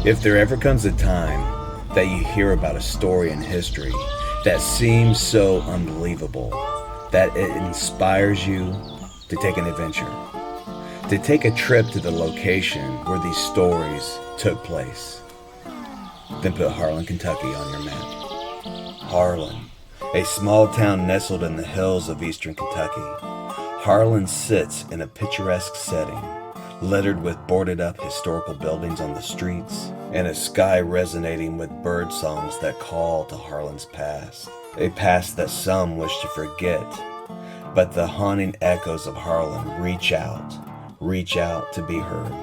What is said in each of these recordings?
If there ever comes a time that you hear about a story in history that seems so unbelievable that it inspires you to take an adventure, to take a trip to the location where these stories took place, then put Harlan, Kentucky on your map. Harlan, a small town nestled in the hills of eastern Kentucky. Harlan sits in a picturesque setting, littered with boarded up historical buildings on the streets, and a sky resonating with bird songs that call to Harlan's past. A past that some wish to forget, but the haunting echoes of Harlan reach out to be heard.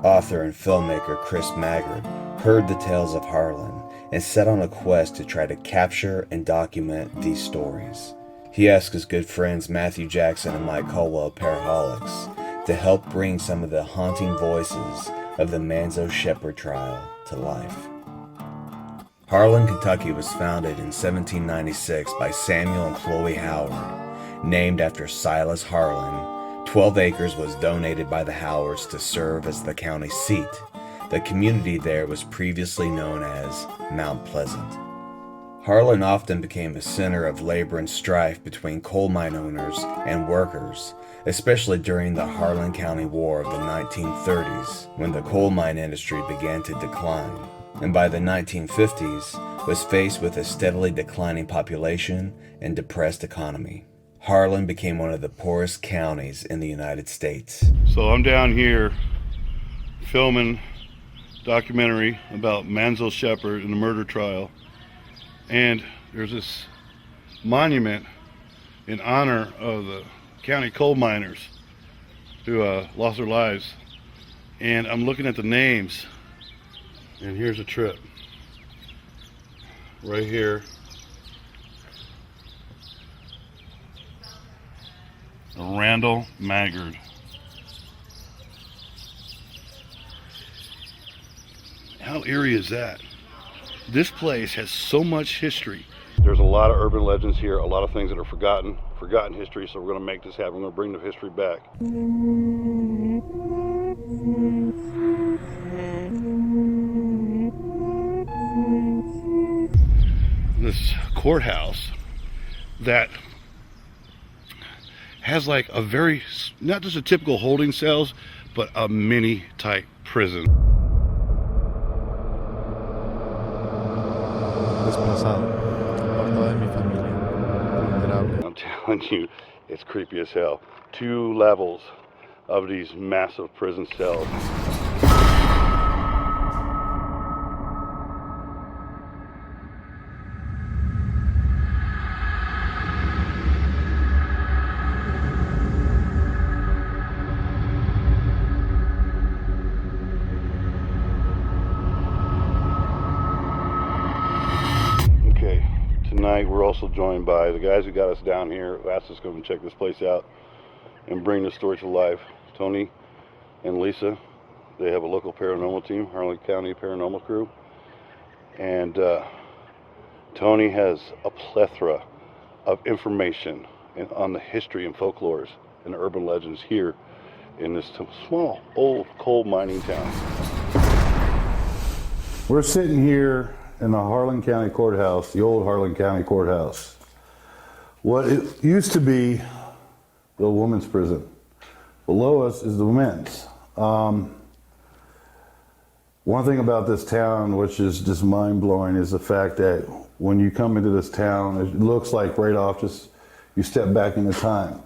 Author and filmmaker Chris Maggard heard the tales of Harlan and set on a quest to try to capture and document these stories. He asked his good friends Matthew Jackson and Mike Caldwell of Paraholics to help bring some of the haunting voices of the Manzo Shepherd trial to life. Harlan, Kentucky was founded in 1796 by Samuel and Chloe Howard. Named after Silas Harlan, 12 acres was donated by the Howards to serve as the county seat. The community there was previously known as Mount Pleasant. Harlan often became a center of labor and strife between coal mine owners and workers, especially during the Harlan County War of the 1930s, when the coal mine industry began to decline, and by the 1950s was faced with a steadily declining population and depressed economy. Harlan became one of the poorest counties in the United States. So I'm down here filming a documentary about Manzo Shepherd and the murder trial, and there's this monument in honor of the county coal miners who lost their lives, and I'm looking at the names, and here's a trip right here. Randall Maggard. How eerie is that? This place has so much history. There's a lot of urban legends here, a lot of things that are forgotten history, so we're going to make this happen. We're going to bring the history back. This courthouse that has like a very, not just a typical holding cells, but a mini type prison. I'm telling you, it's creepy as hell. 2 levels of these massive prison cells. Tonight we're also joined by the guys who got us down here, who asked us to come and check this place out and bring the story to life. Tony and Lisa, they have a local paranormal team, Harlan County Paranormal Crew, and Tony has a plethora of information on the history and folklores and urban legends here in this small old coal mining town. We're sitting here in the Harlan County Courthouse, the old Harlan County Courthouse. What it used to be the women's prison. Below us is the men's. One thing about this town, which is just mind-blowing, is the fact that when you come into this town, it looks like right off, just you step back into time.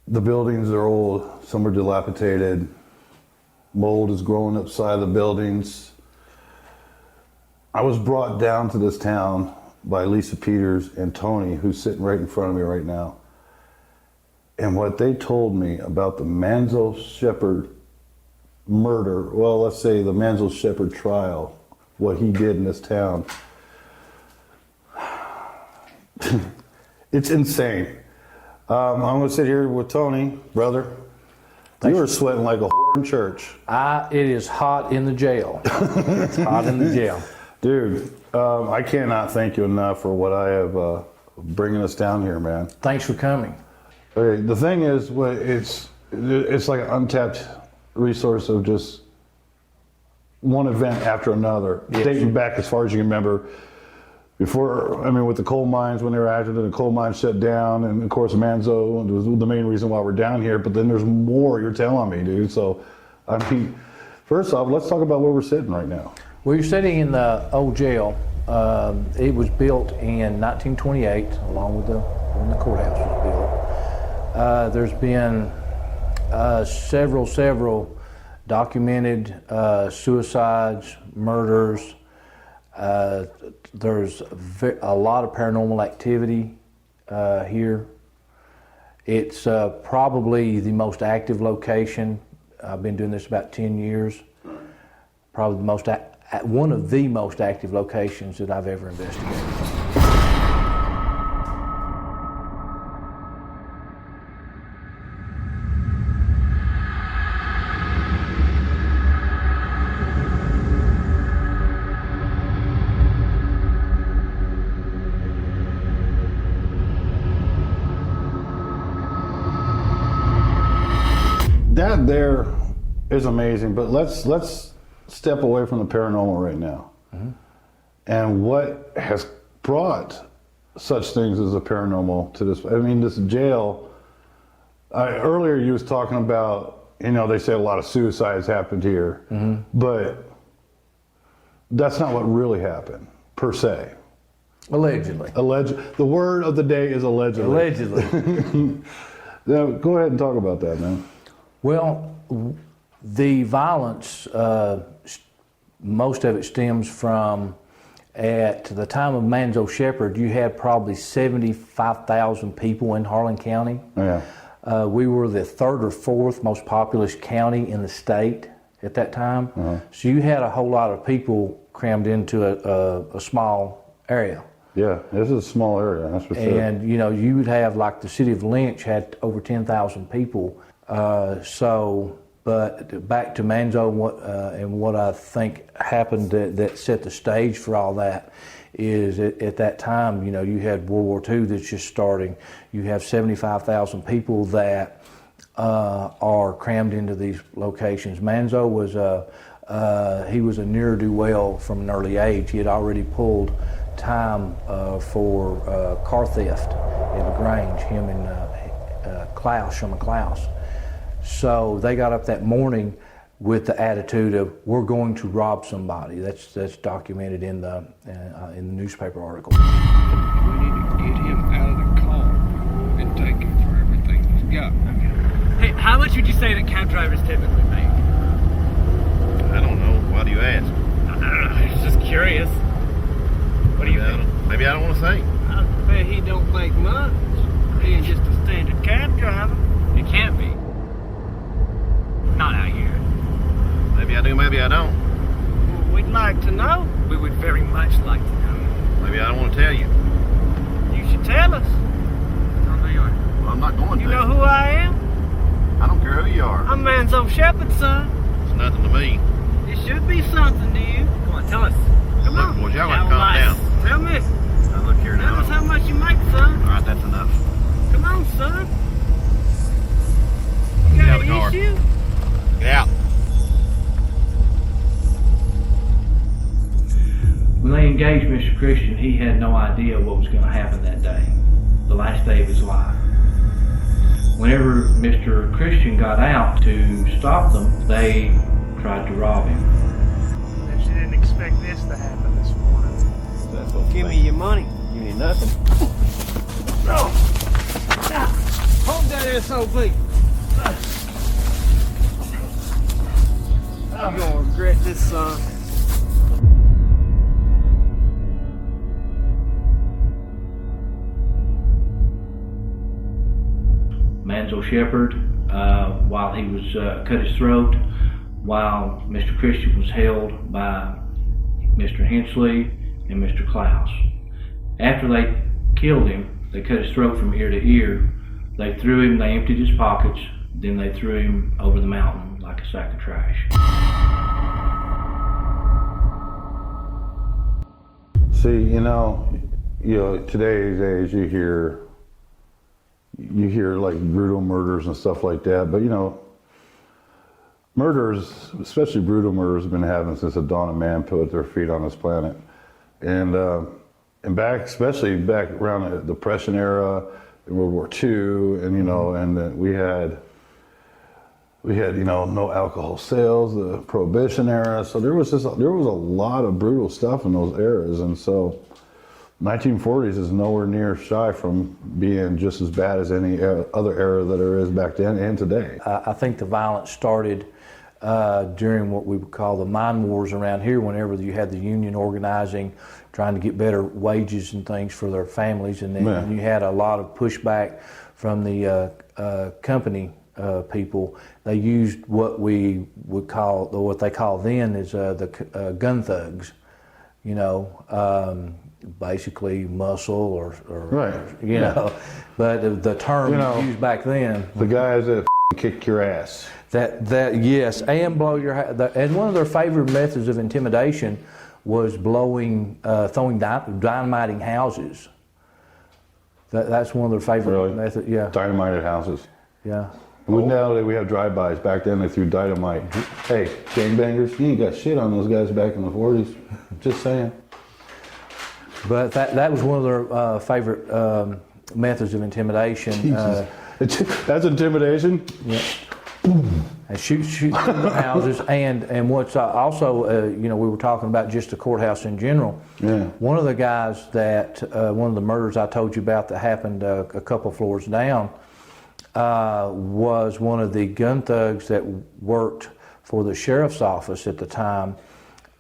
The buildings are old, some are dilapidated, mold is growing upside the buildings. I was brought down to this town by Lisa Peters and Tony, who's sitting right in front of me right now. And what they told me about the Manzo Shepherd murder, well, let's say the Manzo Shepherd trial, what he did in this town, it's insane. I'm gonna sit here with Tony, brother. You were sweating like a in church. It is hot in the jail. It's hot in the jail. Dude, I cannot thank you enough for what I have bringing us down here, man. Thanks for coming. Okay, the thing is, it's like an untapped resource of just one event after another, dating back as far as you can remember. Before, I mean, with the coal mines, when they were active, the coal mines shut down, and of course Manzo was the main reason why we're down here. But then there's more you're telling me, dude. So, I mean, first off, let's talk about where we're sitting right now. Well, you're sitting in the old jail. It was built in 1928, along with when the courthouse was built. There's been several documented suicides, murders. There's a lot of paranormal activity here. It's probably the most active location. I've been doing this about 10 years. Probably one of the most active locations that I've ever investigated. That there is amazing, but let's step away from the paranormal right now. And what has brought such things as a paranormal to this? I mean, this jail. Earlier, you was talking about, you know, they say a lot of suicides happened here, but that's not what really happened per se. Allegedly. The word of the day is allegedly. Allegedly. Now, go ahead and talk about that, man. Well, the violence, most of it stems from, at the time of Manzo Shepherd, you had probably 75,000 people in Harlan County. Yeah. We were the third or fourth most populous county in the state at that time. So you had a whole lot of people crammed into a small area. Yeah, this is a small area, that's for sure. And, you know, you would have, like the city of Lynch had over 10,000 people. But back to Manzo and what I think happened that set the stage for all that is at that time, you know, you had World War II that's just starting. You have 75,000 people that are crammed into these locations. Manzo was he was a ne'er-do-well from an early age. He had already pulled time for car theft in LaGrange, him and Sherman Klaus. So they got up that morning with the attitude of, we're going to rob somebody. That's documented in the newspaper article. We need to get him out of the car and take him for everything he's got. Hey, how much would you say that cab drivers typically make? I don't know. Why do you ask? I was just curious. What do you think? Maybe I don't want to say. I bet he don't make much. He ain't just a standard cab driver. It can't be. Not out here. Maybe I do, maybe I don't. Well, we'd like to know. We would very much like to know. Maybe I don't want to tell you. You should tell us. Tell me yours. Well, I'm not going to. You know who I am? I don't care who you are. I'm Manzo Shepherd's son. It's nothing to me. It should be something to you. Come on, tell us. Come Look, on. boys, y'all got to calm down. Tell me. Now, look here Tell now. us how much you make, son. All right, that's enough. Come on, son. You Get got out of the car. an issue? Get out. When they engaged Mr. Christian, he had no idea what was going to happen that day, the last day of his life. Whenever Mr. Christian got out to stop them, they tried to rob him. Bet you didn't expect this to happen this morning. That's what Give me your money. Give me nothing. Hold that SOB. You're gonna regret this, son. Manzo Shepherd, while he was cut his throat, while Mr. Christian was held by Mr. Hensley and Mr. Klaus. After they killed him, they cut his throat from ear to ear. They threw him, they emptied his pockets, then they threw him over the mountain like a sack of trash. See, you know, today's age, you hear like brutal murders and stuff like that. But you know, murders, especially brutal murders, have been happening since the dawn of man put their feet on this planet. And back, especially back around the Depression era, World War II, and and we had no alcohol sales, the Prohibition era. So there was a lot of brutal stuff in those eras, and so 1940s is nowhere near shy from being just as bad as any other era that there is back then and today. I think the violence started during what we would call the mine wars around here, whenever you had the union organizing, trying to get better wages and things for their families, and then you had a lot of pushback from the company people. They used what we would call, or what they call then, is the gun thugs, basically muscle or Right. but the term used back then. The guys that kick your ass. That yes, and blow your and one of their favorite methods of intimidation was throwing dynamiting houses. That's one of their favorite methods. Yeah, Dynamited houses. yeah. Now we have drive-bys. Back then they threw dynamite. Hey, gangbangers, you ain't got shit on those guys back in the 40s. Just saying. But that was one of their favorite methods of intimidation. That's intimidation. Yeah. And shoot through the houses, and what's also, we were talking about just the courthouse in general. Yeah. One of the guys that, one of the murders I told you about that happened a couple floors down, was one of the gun thugs that worked for the sheriff's office at the time,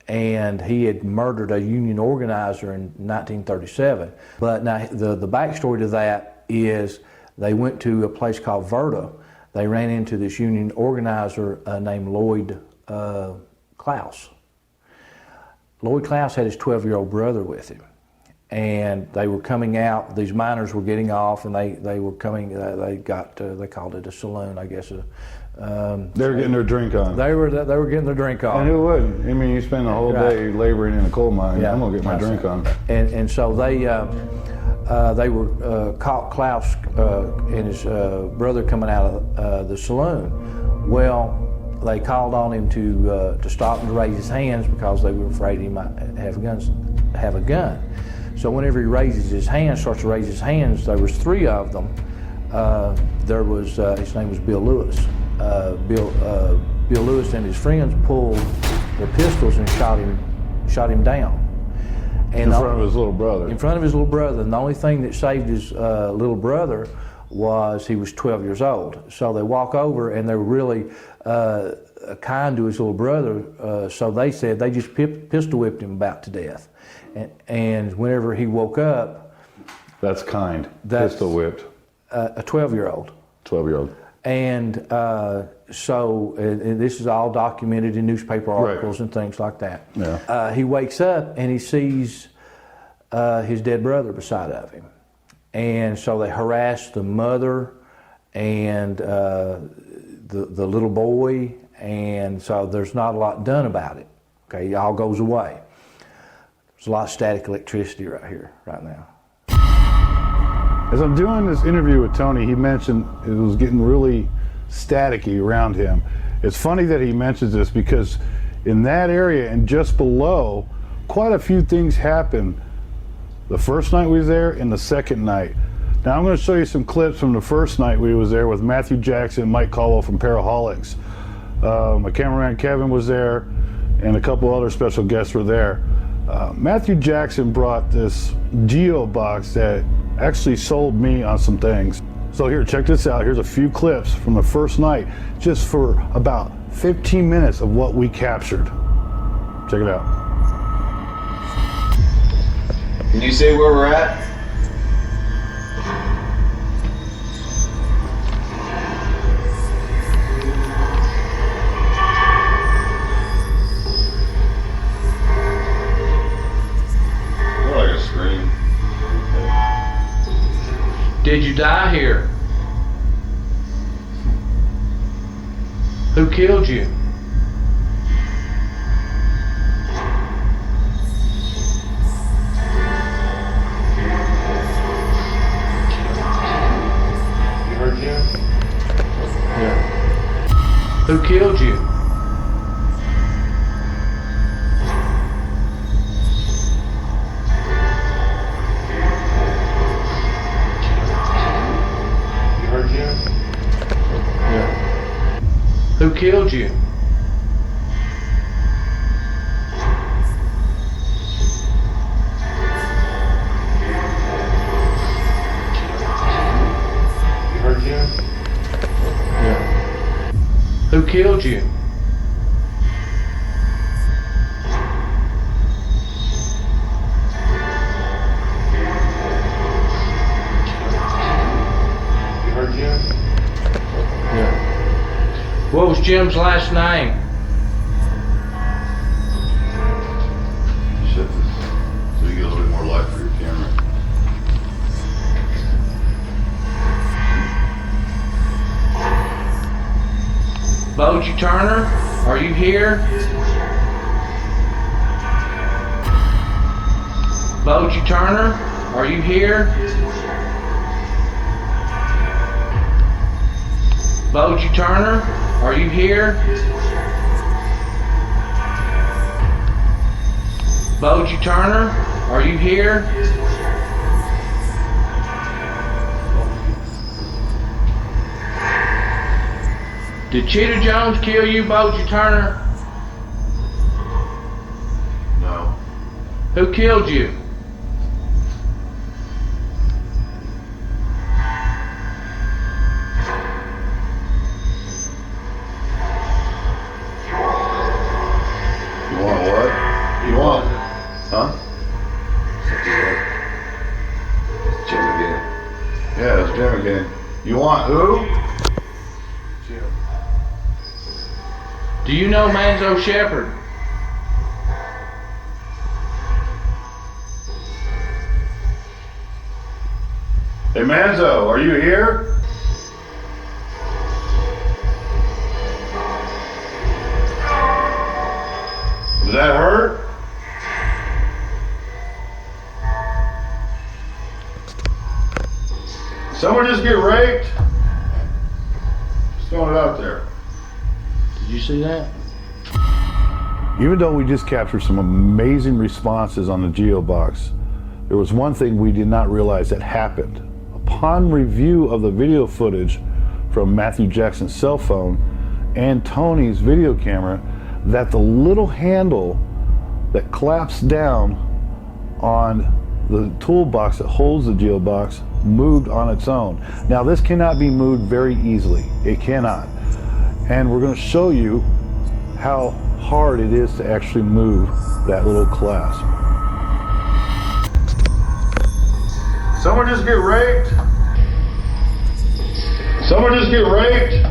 and he had murdered a union organizer in 1937. But now the backstory to that is they went to a place called Verda. They ran into this union organizer named Lloyd Klaus. Lloyd Klaus had his 12-year-old brother with him, and they were coming out. These miners were getting off, and they were coming. They called it a saloon, I guess. They were getting their drink on. They were getting their drink on. And who wouldn't? I mean, you spend the whole day laboring in a coal mine. Yeah. I'm gonna get my drink on. And so they were caught Klaus and his brother coming out of the saloon. Well, they called on him to stop and to raise his hands because they were afraid he might have a gun. So whenever he raises his hands, starts to raise his hands, there was three of them. There was his name was Bill Lewis. Bill Lewis and his friends pulled their pistols and shot him down. In front of his little brother. In front of his little brother. And the only thing that saved his little brother was he was 12 years old. So they walk over, and they were really kind to his little brother. So they said they just pistol whipped him about to death. And whenever he woke up, That's kind. That's- Pistol whipped. a 12-year-old. 12-year-old. And so this is all documented in newspaper articles and things like that. Yeah. He wakes up and he sees his dead brother beside of him. And so they harass the mother and the little boy, and so there's not a lot done about it. Okay, it all goes away. There's a lot of static electricity right here, right now. As I'm doing this interview with Tony, he mentioned it was getting really staticky around him. It's funny that he mentions this because in that area and just below, quite a few things happened the first night we was there and the second night. Now I'm going to show you some clips from the first night we was there with Matthew Jackson, Mike Caldwell from Paraholics. My cameraman Kevin was there, and a couple other special guests were there. Matthew Jackson brought this Geo box that actually sold me on some things. So here, check this out. Here's a few clips from the first night, just for about 15 minutes of what we captured. Check it out. Can you say where we're at? Like a scream. Did you die here? Who killed you? You heard Jim? Yeah. Who killed you? killed you? You heard Jim? Yeah. Who killed you? You heard Jim? Yeah. What was Jim's last name? Shut this so you get a little bit more light for your camera. Boji Turner, are you here? Boji Turner, are you here? Boji Turner, are you here? Boji Turner, are you here? Did Cheetah Jones kill you, Boji Turner? No. Who killed you? You want what? You want? Huh? Jim again. Yeah, it's Jim again. You want who? Do you know Manzo Shepherd? Hey Manzo, are you here? Does that hurt? Someone just get raped? Just throwing it out there. Did you see that? Even though we just captured some amazing responses on the GeoBox, there was one thing we did not realize that happened. Upon review of the video footage from Matthew Jackson's cell phone and Tony's video camera, that the little handle that claps down on the toolbox that holds the GeoBox moved on its own. Now this cannot be moved very easily. It cannot. And we're going to show you how hard it is to actually move that little clasp. Someone just get raped? Someone just get raped?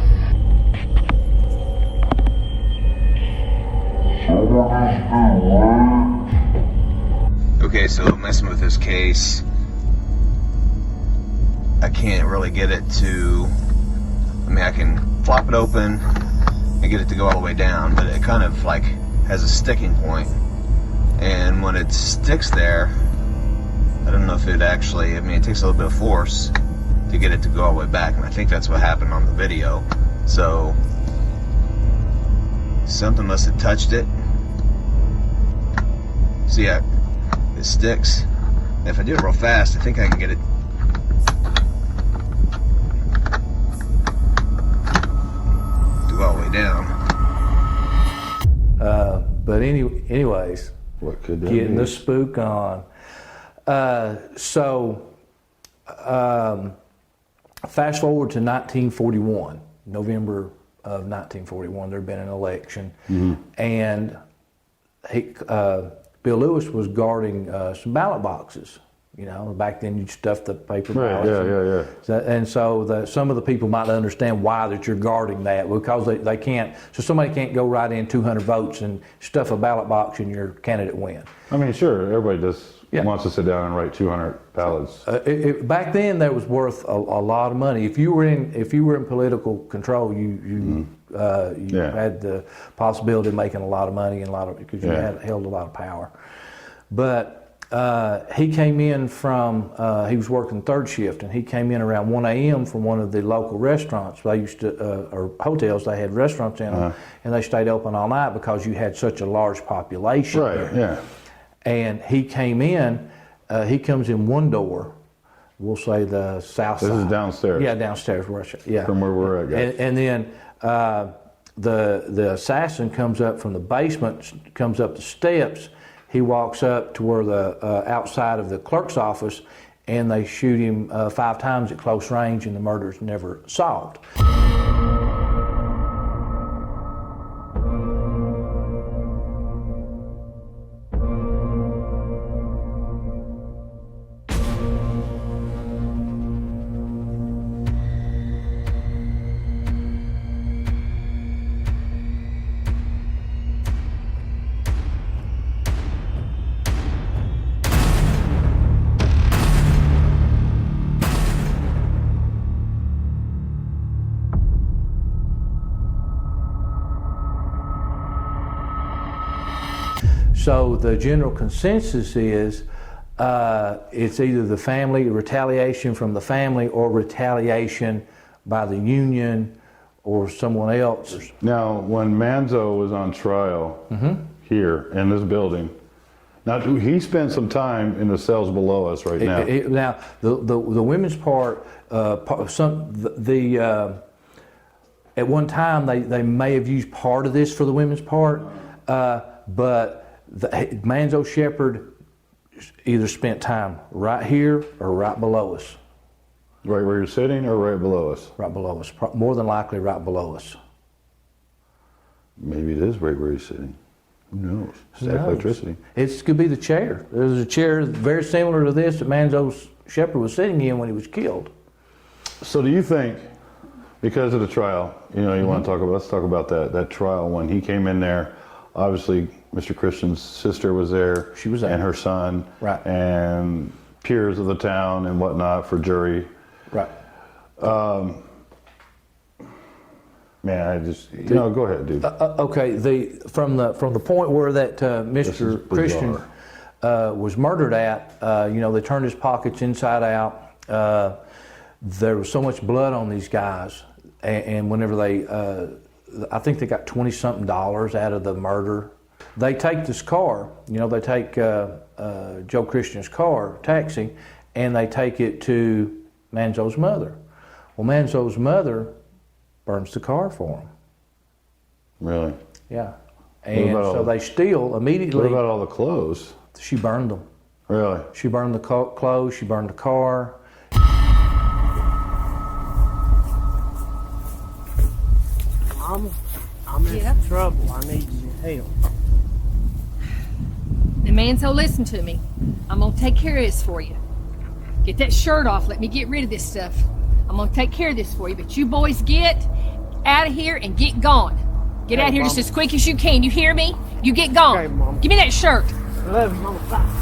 Okay, so messing with this case, I can't really get it to, I mean, I can flop it open and get it to go all the way down, but it kind of like has a sticking point. And when it sticks there, I don't know if it actually, I mean, it takes a little bit of force to get it to go all the way back, and I think that's what happened on the video. So something must have touched it. See, yeah, it sticks. And if I do it real fast, I think I can get it to go all the way down. But anyways, What could that getting be? the spook on. Fast forward to 1941, November of 1941, there'd been an election, and Bill Lewis was guarding some ballot boxes. You know, back then you'd stuff the paper ballots. And so some of the people might not understand why that you're guarding that, because they can't, so somebody can't go right in 200 votes and stuff a ballot box and your candidate win. I mean, sure, everybody just Yeah. wants to sit down and write 200 ballots. Back then, that was worth a lot of money. If you were in political control, you had the possibility of making a lot of money and because you held a lot of power. But he came in from he was working third shift, and he came in around 1 a.m. from one of the local restaurants. They used to or hotels. They had restaurants in them, and they stayed open all night because you had such a large population. Right, there. yeah. And he came in, he comes in one door, we'll say the south side. This is downstairs. Yeah, downstairs, Russia. Yeah. From where we're at, guys. And then the assassin comes up from the basement, comes up the steps. He walks up to where the outside of the clerk's office, and they shoot him 5 times at close range, and the murder's never solved. So the general consensus is it's either the family, retaliation from the family, or retaliation by the union or someone else. Now, when Manzo was on trial here in this building, now he spent some time in the cells below us right now. Now, the women's part, at one time they may have used part of this for the women's part, but Manzo Shepherd either spent time right here or right below us. Right where you're sitting or right below us? Right below us. More than likely right below us. Maybe it is right where he's sitting. Who knows? Who Static knows? electricity. It could be the chair. There's a chair very similar to this that Manzo Shepherd was sitting in when he was killed. So do you think, because of the trial, you want to talk about, let's talk about that trial when he came in there, obviously Mr. Christian's sister was there. She was there. And her son. Right. And peers of the town and whatnot for jury. Right. Man, I just, go ahead, dude. Okay, from the point where that Mr. Christian was murdered at, they turned his pockets inside out. There was so much blood on these guys, and whenever they, I think they got $20-something out of the murder. They take this car, they take Joe Christian's car, taxi, and they take it to Manzo's mother. Well, Manzo's mother burns the car for him. Really? Yeah. And so they steal immediately. What about all the clothes? She burned them. Really? She burned the clothes, she burned the car. Mama, I'm in trouble. I need your help. The Manzo, listen to me. I'm gonna take care of this for you. Get that shirt off. Let me get rid of this stuff. I'm gonna take care of this for you. But you boys get out of here and get gone. Get out of here just as quick as you can. You hear me? You get gone. Okay, Mom. Give me that shirt. I love you, Mama. Bye.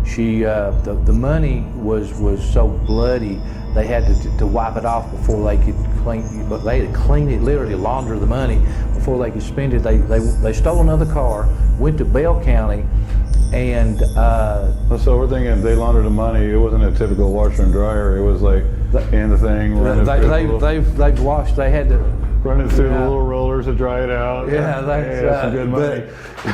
She, the money was so bloody, they had to wipe it off before they could clean. But they had to clean it, literally launder the money before they could spend it. They stole another car, went to Bell County, and so we're thinking they laundered the money. It wasn't a typical washer and dryer. It was like in the thing. They've washed. They had to run it through the little rollers to dry it out. Yeah, that's some good money.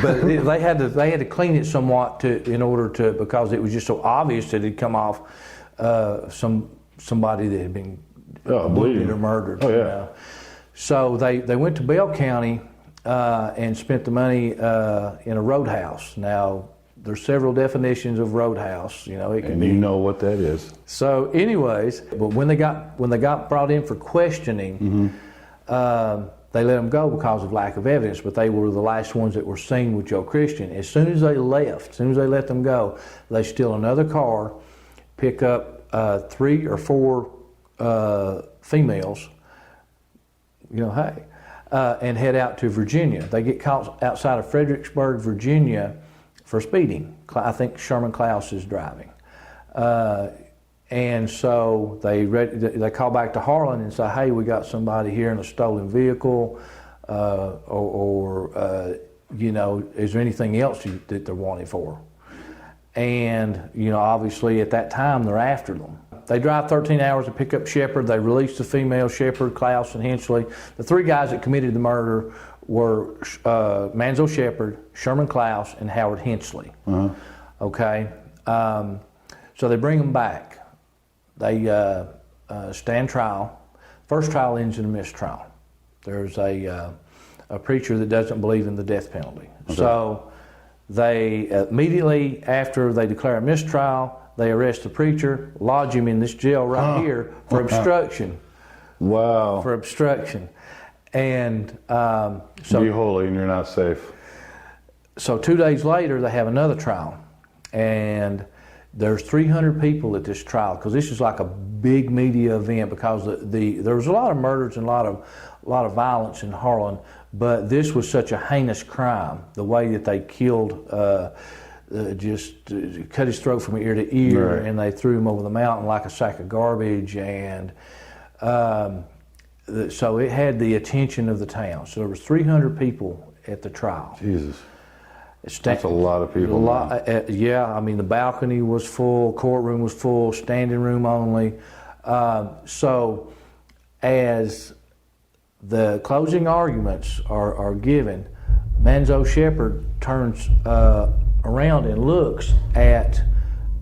But they had to clean it somewhat because it was just so obvious that it had come off somebody that had been wounded or murdered. Oh yeah. So they went to Bell County and spent the money in a roadhouse. Now there's several definitions of roadhouse. It can be. You know what that is. So, anyways, but when they got brought in for questioning. They let them go because of lack of evidence, but they were the last ones that were seen with Joe Christian. As soon as they let them go, they steal another car, pick up 3 or 4 females, and head out to Virginia. They get caught outside of Fredericksburg, Virginia for speeding. I think Sherman Klaus is driving. And so they call back to Harlan and say, hey, we got somebody here in a stolen vehicle, is there anything else that they're wanted for? And, obviously at that time they're after them. They drive 13 hours to pick up Shepherd. They release the female, Shepherd, Klaus, and Hinchley. The 3 guys that committed the murder were Manzo Shepard, Sherman Klaus, and Howard Hensley. Okay, so they bring them back. They stand trial. First trial ends in a mistrial. There's a preacher that doesn't believe in the death penalty. Okay. So they immediately after they declare a mistrial, they arrest the preacher, lodge him in this jail right here for obstruction. Wow. For obstruction. And so be holy and you're not safe. So 2 days later, they have another trial, and there's 300 people at this trial because this is like a big media event because there was a lot of murders and a lot of violence in Harlan, but this was such a heinous crime. The way that they killed, just cut his throat from ear to ear, and they threw him over the mountain like a sack of garbage, and so it had the attention of the town. So there was 300 people at the trial. Jesus. That's a lot of people. Yeah, I mean, the balcony was full, courtroom was full, standing room only. So as the closing arguments are given, Manzo Shepard turns around and looks at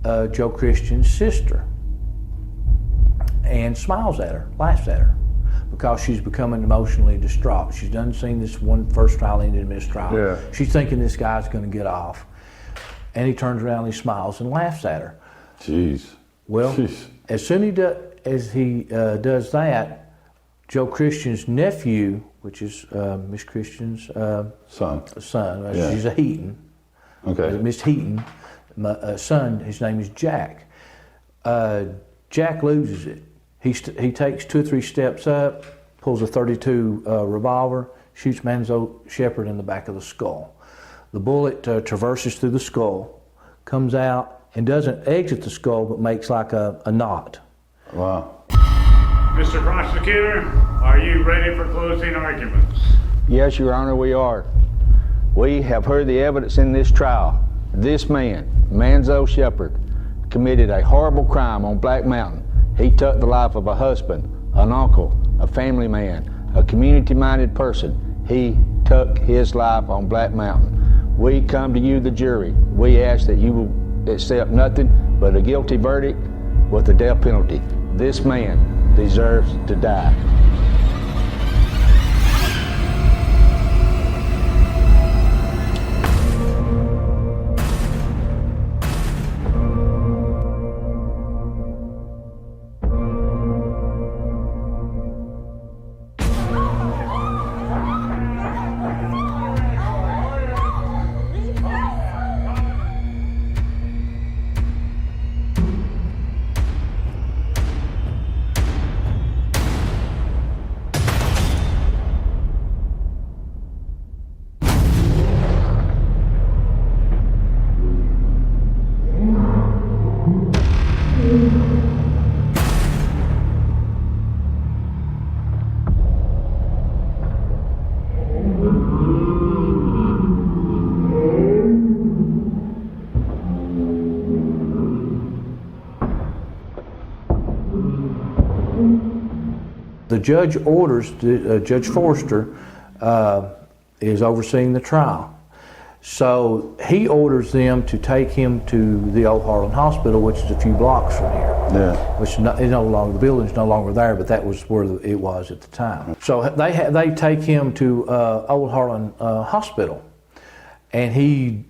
Joe Christian's sister and smiles at her, laughs at her, because she's becoming emotionally distraught. She doesn't seen this one first trial ended in mistrial. Yeah. She's thinking this guy's going to get off. And he turns around and he smiles and laughs at her. Jeez. Well, as soon as he does that, Joe Christian's nephew, which is Miss Christian's son, Yeah. she's a Heaton. Okay. Miss Heaton, my son, his name is Jack. Jack loses it. He takes 2 or 3 steps up, pulls a .32 revolver, shoots Manzo Shepard in the back of the skull. The bullet traverses through the skull, comes out, and doesn't exit the skull, but makes like a knot. Wow. Mr. Prosecutor, are you ready for closing arguments? Yes, Your Honor, we are. We have heard the evidence in this trial. This man, Manzo Shepard, committed a horrible crime on Black Mountain. He took the life of a husband, an uncle, a family man, a community-minded person. He took his life on Black Mountain. We come to you, the jury. We ask that you will accept nothing but a guilty verdict with the death penalty. This man deserves to die. The judge orders, Judge Forster is overseeing the trial. So he orders them to take him to the old Harlan Hospital, which is a few blocks from here. Yeah. Which is no longer, the building's no longer there, but that was where it was at the time. So they take him to old Harlan Hospital, and he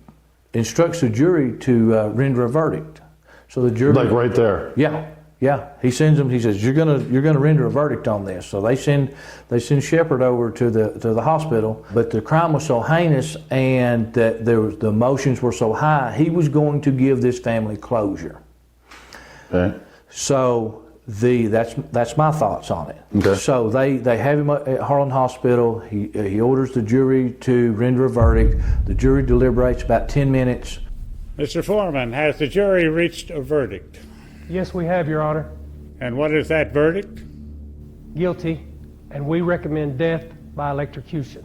instructs the jury to render a verdict. So the jury, like right there. Yeah. He sends them. He says, "You're gonna render a verdict on this." So they send Shepard over to the hospital. But the crime was so heinous, and that the emotions were so high, he was going to give this family closure. Okay. So that's my thoughts on it. Okay. So they have him at Harlan Hospital. He orders the jury to render a verdict. The jury deliberates about 10 minutes. Mr. Foreman, has the jury reached a verdict? Yes, we have, Your Honor. And what is that verdict? Guilty, and we recommend death by electrocution.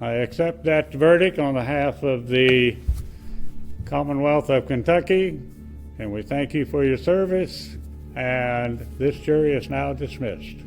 I accept that verdict on behalf of the Commonwealth of Kentucky, and we thank you for your service, and this jury is now dismissed.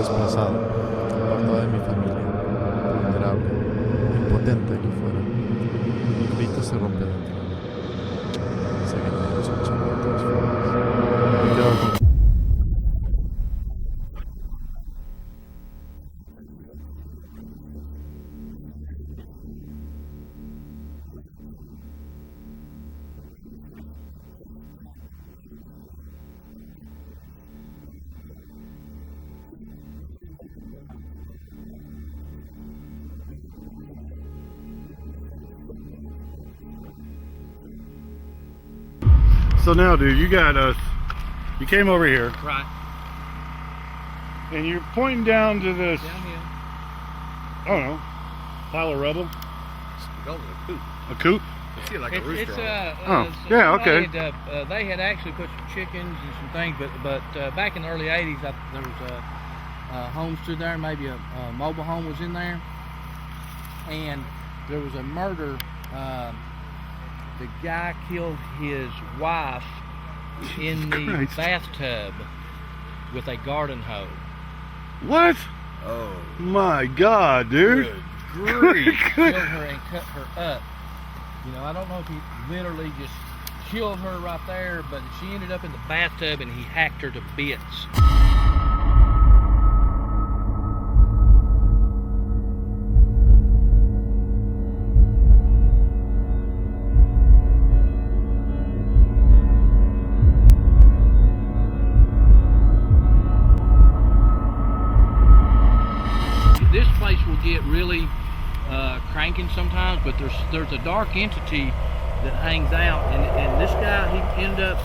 desplazado, apartado de mi familia, vulnerable, impotente aquí fuera. Un grito se rompe dentro de mí. Sé que nadie lo escuchará de todas formas. Me quedo con So now, dude, you got us. You came over here, Right. and you're pointing down to this. Downhill. I don't know, pile of rubble. Go to the coop. A coop. You see like a It's, rooster. Oh, yeah, okay. They had actually put some chickens and some things, but back in the early 80s, there was a home stood there, maybe a mobile home was in there, and there was a murder. The guy killed his wife in the Christ. bathtub with a garden hoe. What? Oh. My God, dude. Good grief. Killed her and cut her up. You know, I don't know if he literally just killed her right there, but she ended up in the bathtub and he hacked her to bits. This place will get really cranking sometimes, but there's a dark entity that hangs out, and this guy, he ended up,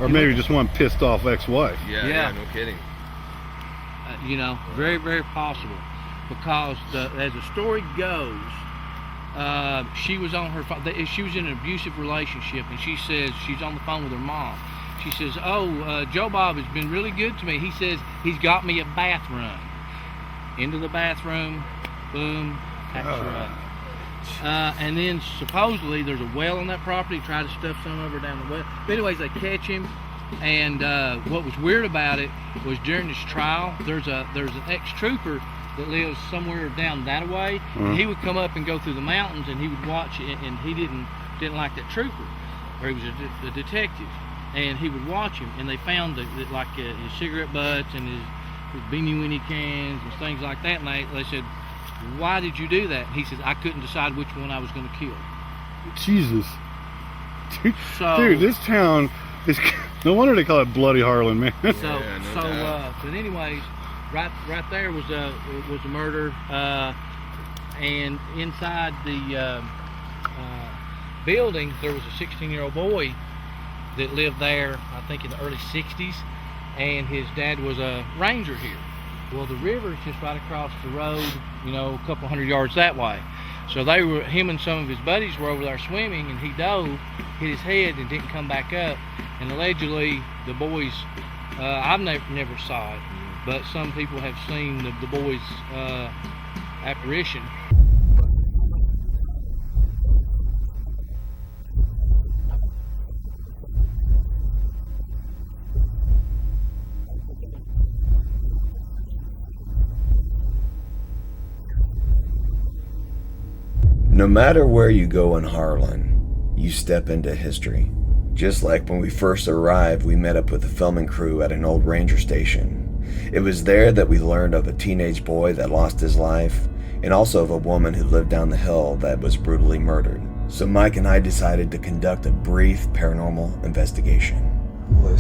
Or maybe just one pissed off ex-wife. Yeah, no kidding. you know, very, very possible, because as the story goes, she was on her phone. She was in an abusive relationship, and she says she's on the phone with her mom. She says, "Oh, Joe Bob has been really good to me. He says he's got me a bathroom." Into the bathroom, boom, hacks her up. And then supposedly there's a well on that property. Try to stuff some of her down the well. But anyways, they catch him. And what was weird about it was during this trial, there's an ex-trooper that lives somewhere down that way. And he would come up and go through the mountains, and he would watch it, and he didn't like that trooper, or he was a detective, and he would watch him. And they found that like his cigarette butts and his Beanie Weenie cans and things like that, and they said, "Why did you do that?" And he says, "I couldn't decide which one I was going to kill." Jesus. So, Dude, this town is. No wonder they call it Bloody Harlan, man. But anyways, right there was a murder, and inside the building there was a 16-year-old boy that lived there, I think in the early 60s, and his dad was a ranger here. Well, the river's just right across the road, you know, a couple hundred yards that way. So him and some of his buddies were over there swimming, and he dove, hit his head, and didn't come back up. And allegedly, the boys, I've never saw it, but some people have seen the boys' apparition. No matter where you go in Harlan, you step into history. Just like when we first arrived, we met up with the filming crew at an old ranger station. It was there that we learned of a teenage boy that lost his life, and also of a woman who lived down the hill that was brutally murdered. So Mike and I decided to conduct a brief paranormal investigation. Well,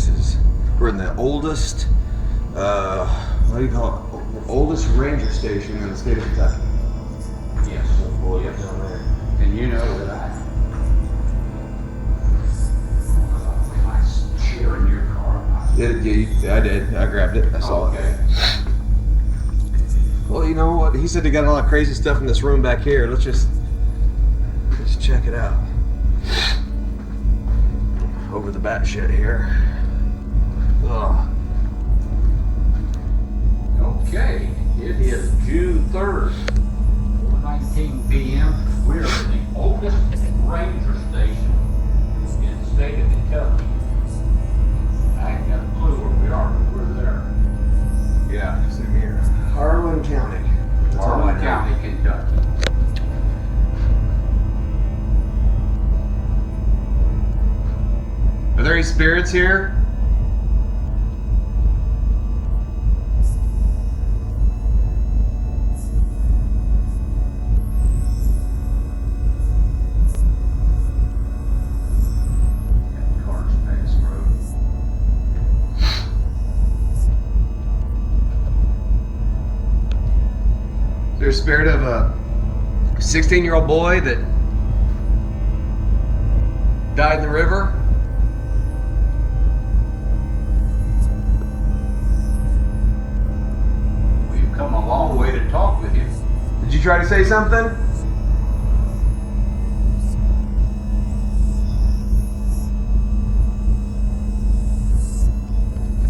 we're in the oldest, what do you call it? Oldest ranger station in the state of Kentucky. Yes. Well, yeah, down there. And you know that I chair in your car. Yeah, I did. I grabbed it. I saw it. Well, you know what? He said they got a lot of crazy stuff in this room back here. Let's just check it out. Over the bat shit here. Ugh. Okay, it is June 3rd, 4:19 p.m. We're in the oldest ranger station in the state of Kentucky. I ain't got a clue where we are, but we're there. Yeah, same here. Harlan County. That's all I Harlan know. County, Kentucky. Are there any spirits here? Cars pass road. Is there a spirit of a 16-year-old boy that died in the river? We've come a long way to talk with him. Did you try to say something?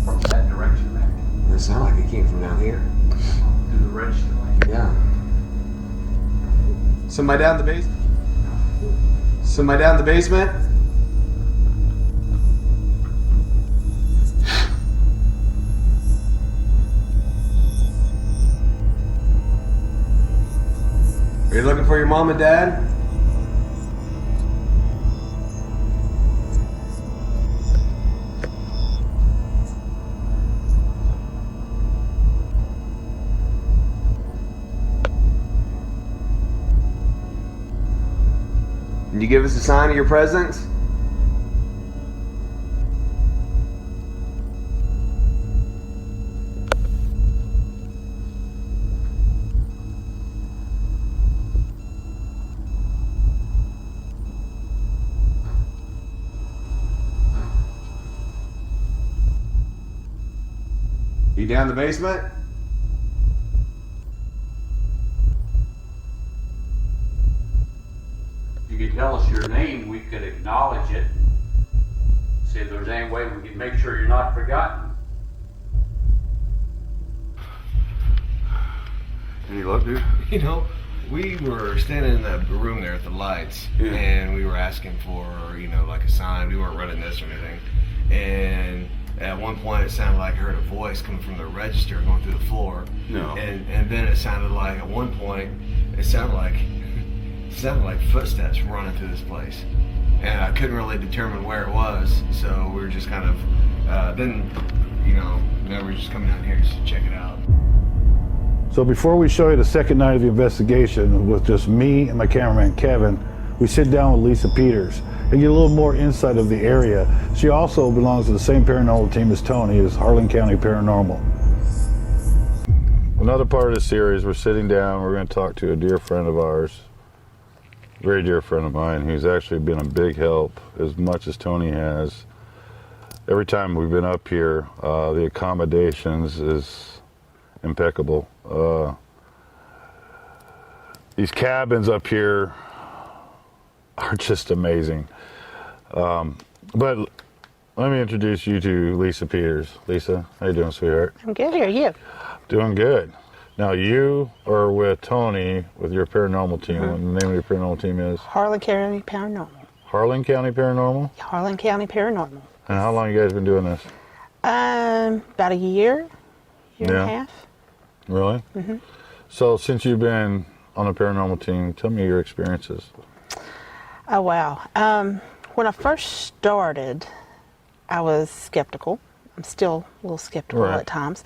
From that direction, man. It sounded like it came from down here. To the register lane. Yeah. Somebody down in the basement? Somebody down in the basement? Are you looking for your mom and dad? Can you give us a sign of your presence? You down in the basement? If you could tell us your name, we could acknowledge it. See if there's any way we can make sure you're not forgotten. Any luck, dude? You know, we were standing in that room there at the lights, and we were asking for, you know, like a sign. We weren't running this or anything. And at one point, it sounded like I heard a voice coming from the register going through the floor. No. And then it sounded like, at one point, it sounded like footsteps running through this place. And I couldn't really determine where it was, so we were just kind of, then we're just coming down here just to check it out. So before we show you the second night of the investigation with just me and my cameraman Kevin, we sit down with Lisa Peters and get a little more insight of the area. She also belongs to the same paranormal team as Tony, is Harlan County Paranormal. Another part of the series, we're sitting down, we're going to talk to a dear friend of ours, very dear friend of mine, who's actually been a big help as much as Tony has. Every time we've been up here, the accommodations is impeccable. These cabins up here are just amazing. But let me introduce you to Lisa Peters. Lisa, how you doing, sweetheart? I'm good. How are you? Doing good. Now you are with Tony with your paranormal team. Mm-hmm. And the name of your paranormal team is? Harlan County Paranormal. Harlan County Paranormal? Harlan County Paranormal. And how long you guys been doing this? About a year and a half. Really? Mm-hmm. So since you've been on the paranormal team, tell me your experiences. Oh, wow. When I first started, I was skeptical. I'm still a little skeptical at times.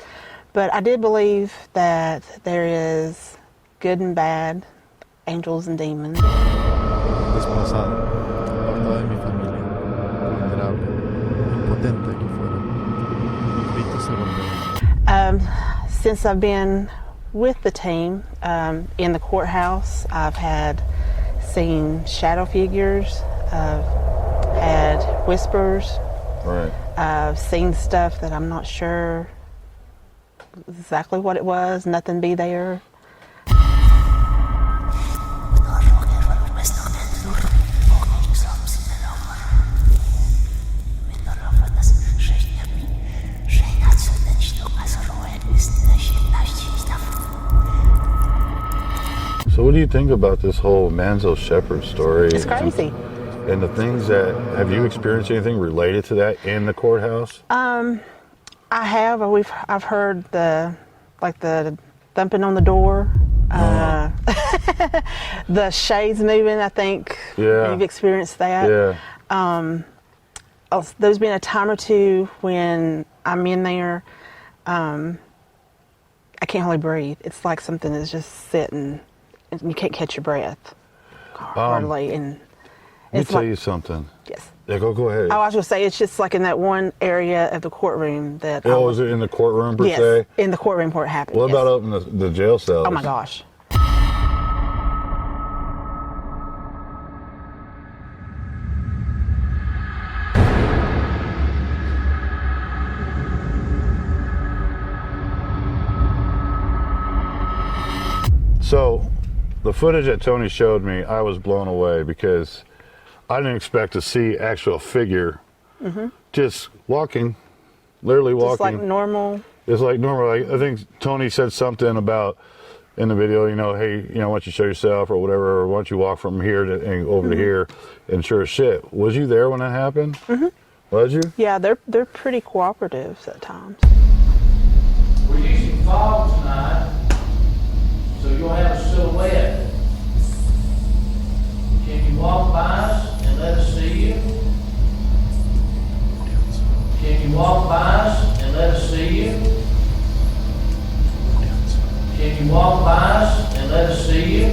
But I did believe that there is good and bad, angels and demons. Desplazado, apartado de mi familia, vulnerable, impotente aquí fuera. Cristo se rompe. Since I've been with the team in the courthouse, I've seen shadow figures, I've had whispers, I've seen stuff that I'm not sure exactly what it was, nothing be there. So what do you think about this whole Manzo Shepherd story? It's crazy. And the things that, have you experienced anything related to that in the courthouse? I have. I've heard the thumping on the door. The shades moving, I think you've experienced that. Yeah. There's been a time or two when I'm in there, I can't hardly breathe. It's like something is just sitting, and you can't catch your breath hardly. And Let me it's tell like, you something. Yes. Yeah, go ahead. I was going to say, it's just like in that one area of the courtroom that. Oh, is it in the courtroom per yes, se? in the courtroom where it happened. What yes. about up in the jail cells? Oh my gosh. So, the footage that Tony showed me, I was blown away because I didn't expect to see actual figure just walking, literally walking. Just like normal. It's like normal. Like, I think Tony said something about in the video, you know, hey, you know, why don't you show yourself or whatever, or why don't you walk from here to, and over to here, and sure as shit. Was you there when that happened? Was you? Yeah, they're pretty cooperative at times. We're using fog tonight, so you'll have a silhouette. Can you walk by us and let us see you? Can you walk by us and let us see you? Can you walk by us and let us see you?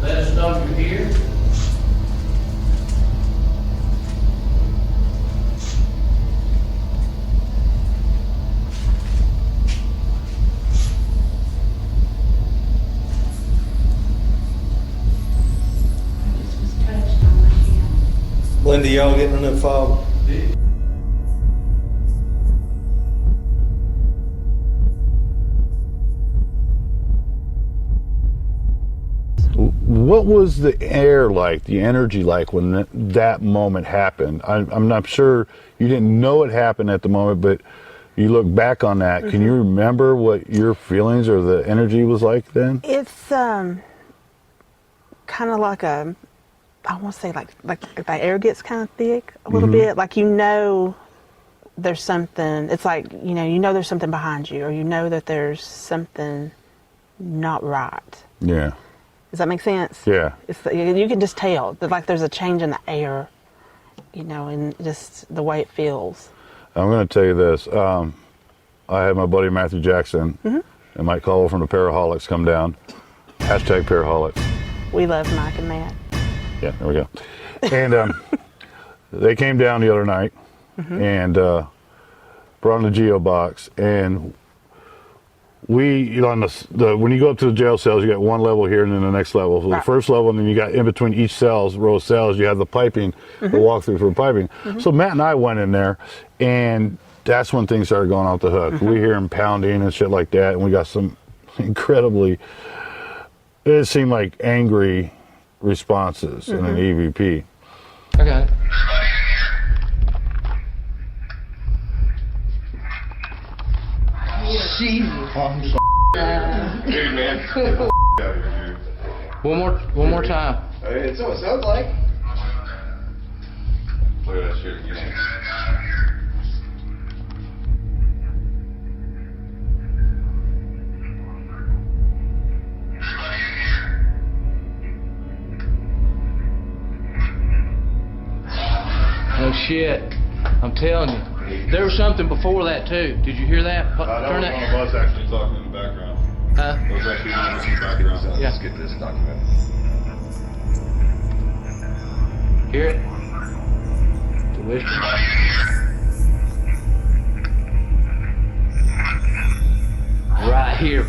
Let us know you're here. Linda, y'all getting in the fog? What was the air like, the energy like when that moment happened? I'm not sure you didn't know it happened at the moment, but you look back on that. Can you remember what your feelings or the energy was like then? It's kind of like a, I want to say like the air gets kind of thick a little bit. Like, you know, there's something. It's like, you know there's something behind you, or you know that there's something not right. Yeah. Does that make sense? Yeah. It's you can just tell that, like, there's a change in the air, you know, and just the way it feels. I'm going to tell you this. I had my buddy Matthew Jackson and Mike Caldwell from the Paraholics come down. Hashtag Paraholics. We love Mike and Matt. Yeah, there we go. And they came down the other night and brought in the Geo box. And we, you know, on when you go up to the jail cells, you got one level here and then the next level. So the first level, and then you got in between each row of cells, you have the piping, the walkthrough for piping. So Matt and I went in there, and that's when things started going off the hook. We hear him pounding and shit like that, and we got some incredibly, it seemed like angry responses in an EVP. I got it. Hey, man. One more time. It's what it sounds like. Look at that shit again. No shit. I'm telling you. There was something before that too. Did you hear that? That was one of us actually talking in the background. Huh? That was actually one of us in the background. Yeah. Let's get this document. Hear it? The whisper. Right here.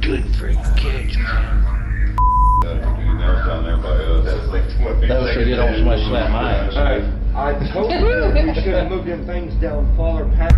Good freaking catch, man. That was down there by us. That was so did almost somebody slap my ass. I told you we should have moved them things down farther past.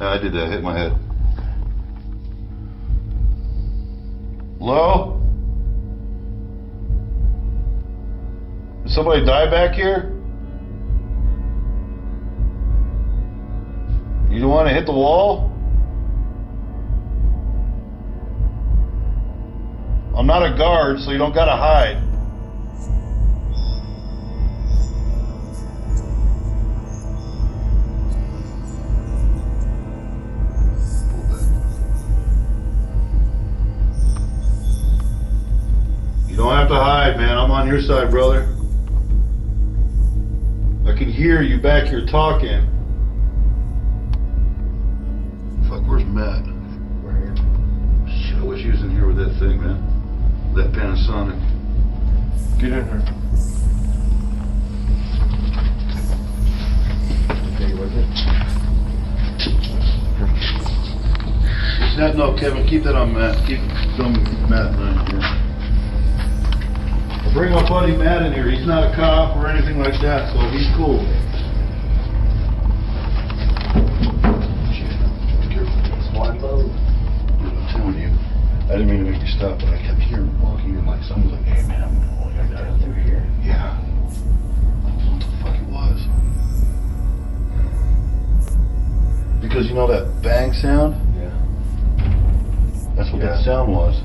I did that. Hit my head. Hello? Did somebody die back here? You don't want to hit the wall? I'm not a guard, so you don't gotta hide. You don't have to hide, man. I'm on your side, brother. I can hear you back here talking. Fuck, where's Matt? Right here. Shit, I wish he was in here with that thing, man. That Panasonic. Get in here. Okay, was it? No, Kevin, keep that on Matt. Keep it on Matt right here. I'll bring my buddy Matt in here. He's not a cop or anything like that, so he's cool. I'm telling you, I didn't mean to make you stop, but I kept hearing walking and like someone's like, hey man, I'm gonna go through here. Yeah. What the fuck it was. Because you know that bang sound? Yeah. That's what that sound was.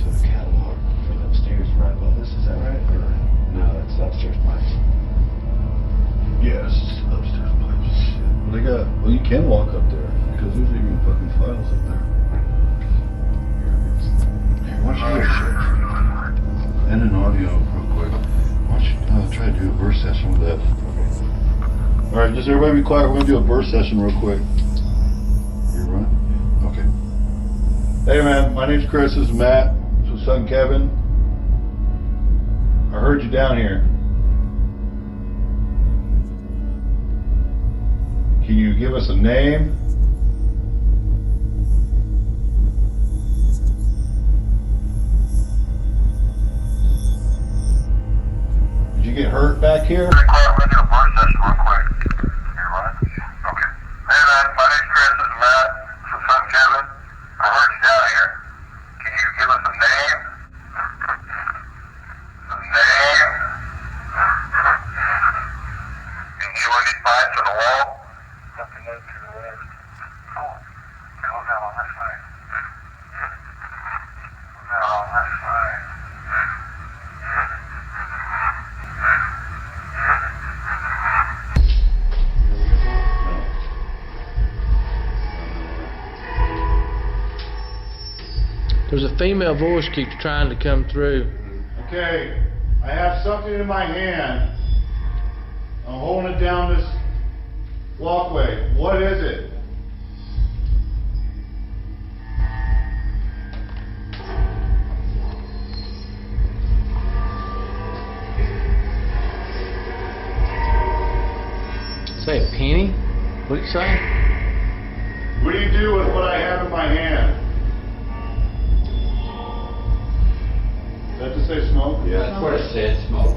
So the catalog right upstairs right above this, is that right? Or no, that's upstairs pipes. Yes, upstairs pipes. Well, they got, well, you can walk up there because there's even fucking files up there. Here, why don't you and an audio real quick. Why don't you try to do a burst session with that? All right, just everybody be quiet. We're gonna do a burst session real quick. You right? Okay. Hey man, my name's Chris. This is Matt. This is son Kevin. I heard you down here. Can you give us a name? Did you get hurt back here? There's a female voice keeps trying to come through. Okay, I have something in my hand. I'm holding it down this walkway. What is it? Say a penny? What you say? What do you do with what I have in my hand? Is that to say smoke? Yeah, that's what it said, smoke.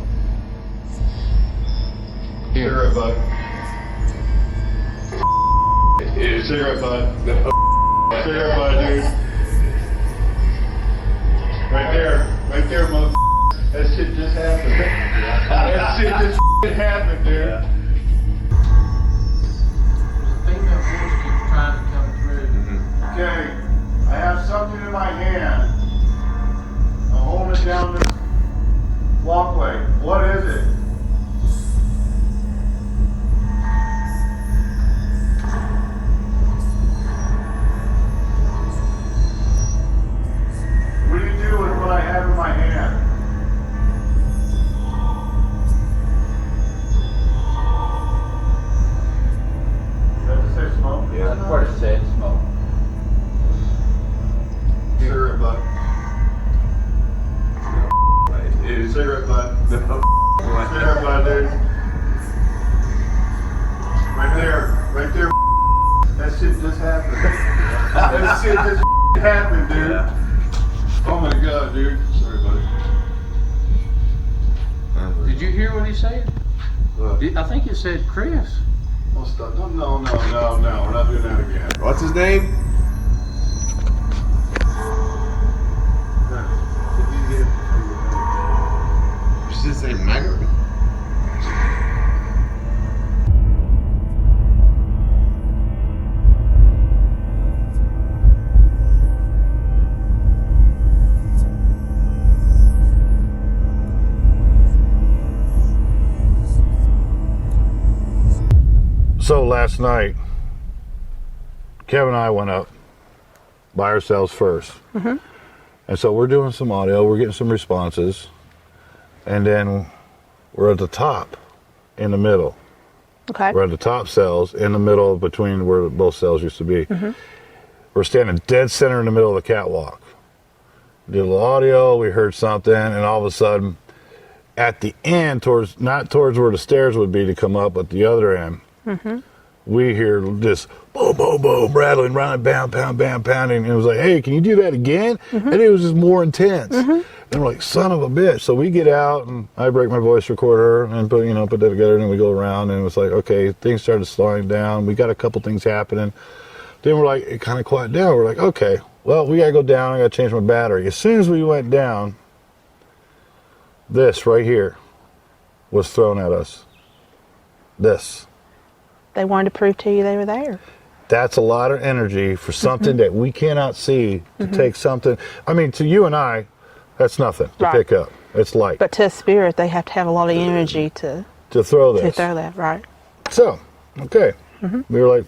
Cigarette butt. Cigarette butt. Cigarette butt, dude. Right there, mother. That shit just happened. That shit just happened, dude. Female voice keeps trying to come through. Okay, I have something in my hand. I'm holding it down this walkway. What is it? What do you do with what I have in my hand? Is that to say smoke? Yeah, that's what it said, smoke. Cigarette butt. Cigarette butt. Cigarette butt, dude. Right there. That shit just happened. That shit just happened, dude. Oh my god, dude. Sorry, buddy. Did you hear what he said? I think it said Chris. Oh, stop. No. We're not doing that again. What's his name? Did you say Maggot? So last night, Kevin and I went up by ourselves first. Mm-hmm. And so we're doing some audio, we're getting some responses, and then we're at the top in the middle. Okay. We're at the top cells in the middle between where both cells used to be. Mm-hmm. We're standing dead center in the middle of the catwalk. Did a little audio, we heard something, and all of a sudden, at the end, not towards where the stairs would be to come up, but the other end, Mm-hmm. we hear this boom, boom, boom, rattling, round, bam, pound, bam, pounding. And it was like, hey, can you do that again? Mm-hmm. And it was just more intense. And we're like, son of a bitch. So we get out and I break my voice recorder and put that together, and then we go around and it was like, okay, things started slowing down. We got a couple things happening. Then we're like, it kind of quieted down. We're like, okay, well, we got to go down. I got to change my battery. As soon as we went down, this right here was thrown at us. This. They wanted to prove to you they were there. That's a lot of energy for something that we cannot see to take something. I mean, to you and I, that's nothing to pick up. It's light. But to a spirit, they have to have a lot of energy to throw this. To throw that, right. So, okay. We were like,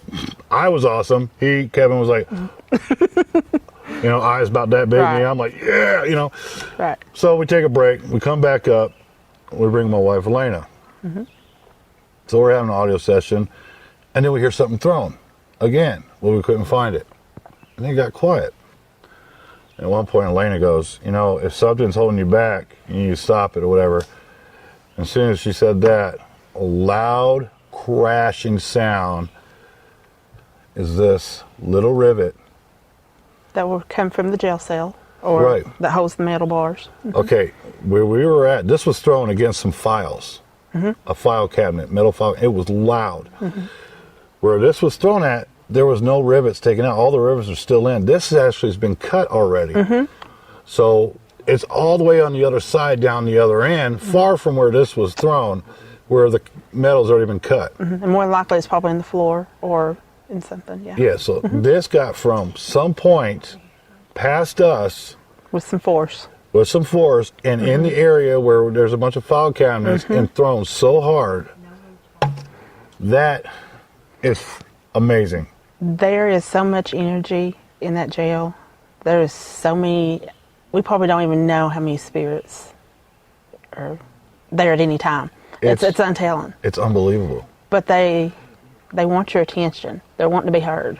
I was awesome. Kevin was like, eyes about that big. Right. And I'm like, yeah, Right. So we take a break. We come back up. We bring my wife, Elena. Mm-hmm. So we're having an audio session. And then we hear something thrown again. Well, we couldn't find it. And then it got quiet. And at one point, Elena goes, if something's holding you back, you need to stop it or whatever. And as soon as she said that, a loud crashing sound is this little rivet. That will come from the jail cell or Right. that holds the metal bars. Okay, where we were at, this was thrown against some files. A file cabinet, metal file. It was loud. Where this was thrown at, there was no rivets taken out. All the rivets are still in. This actually has been cut already. So it's all the way on the other side, down the other end, far from where this was thrown, where the metal's already been cut. And more likely it's probably in the floor or in something, yeah. Yeah, so this got from some point past us. With some force. With some force, and in the area where there's a bunch of file cabinets and thrown so hard. That is amazing. There is so much energy in that jail. There is so many, we probably don't even know how many spirits are there at any time. It's untelling. It's unbelievable. But they want your attention. They're wanting to be heard.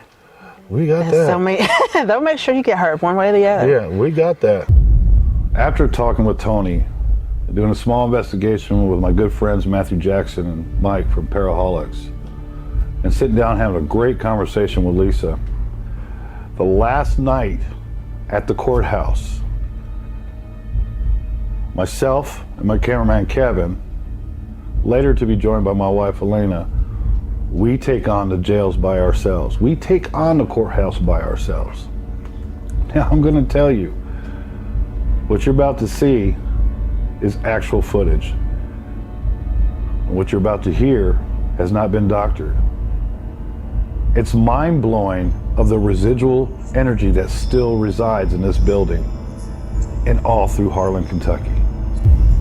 We got There's that. so many, they'll make sure you get heard one way or the other. Yeah, we got that. After talking with Tony, doing a small investigation with my good friends Matthew Jackson and Mike from Paraholics, and sitting down having a great conversation with Lisa, the last night at the courthouse, myself and my cameraman Kevin, later to be joined by my wife Elena, we take on the jails by ourselves. We take on the courthouse by ourselves. Now I'm going to tell you, what you're about to see is actual footage. What you're about to hear has not been doctored. It's mind-blowing of the residual energy that still resides in this building and all through Harlan, Kentucky.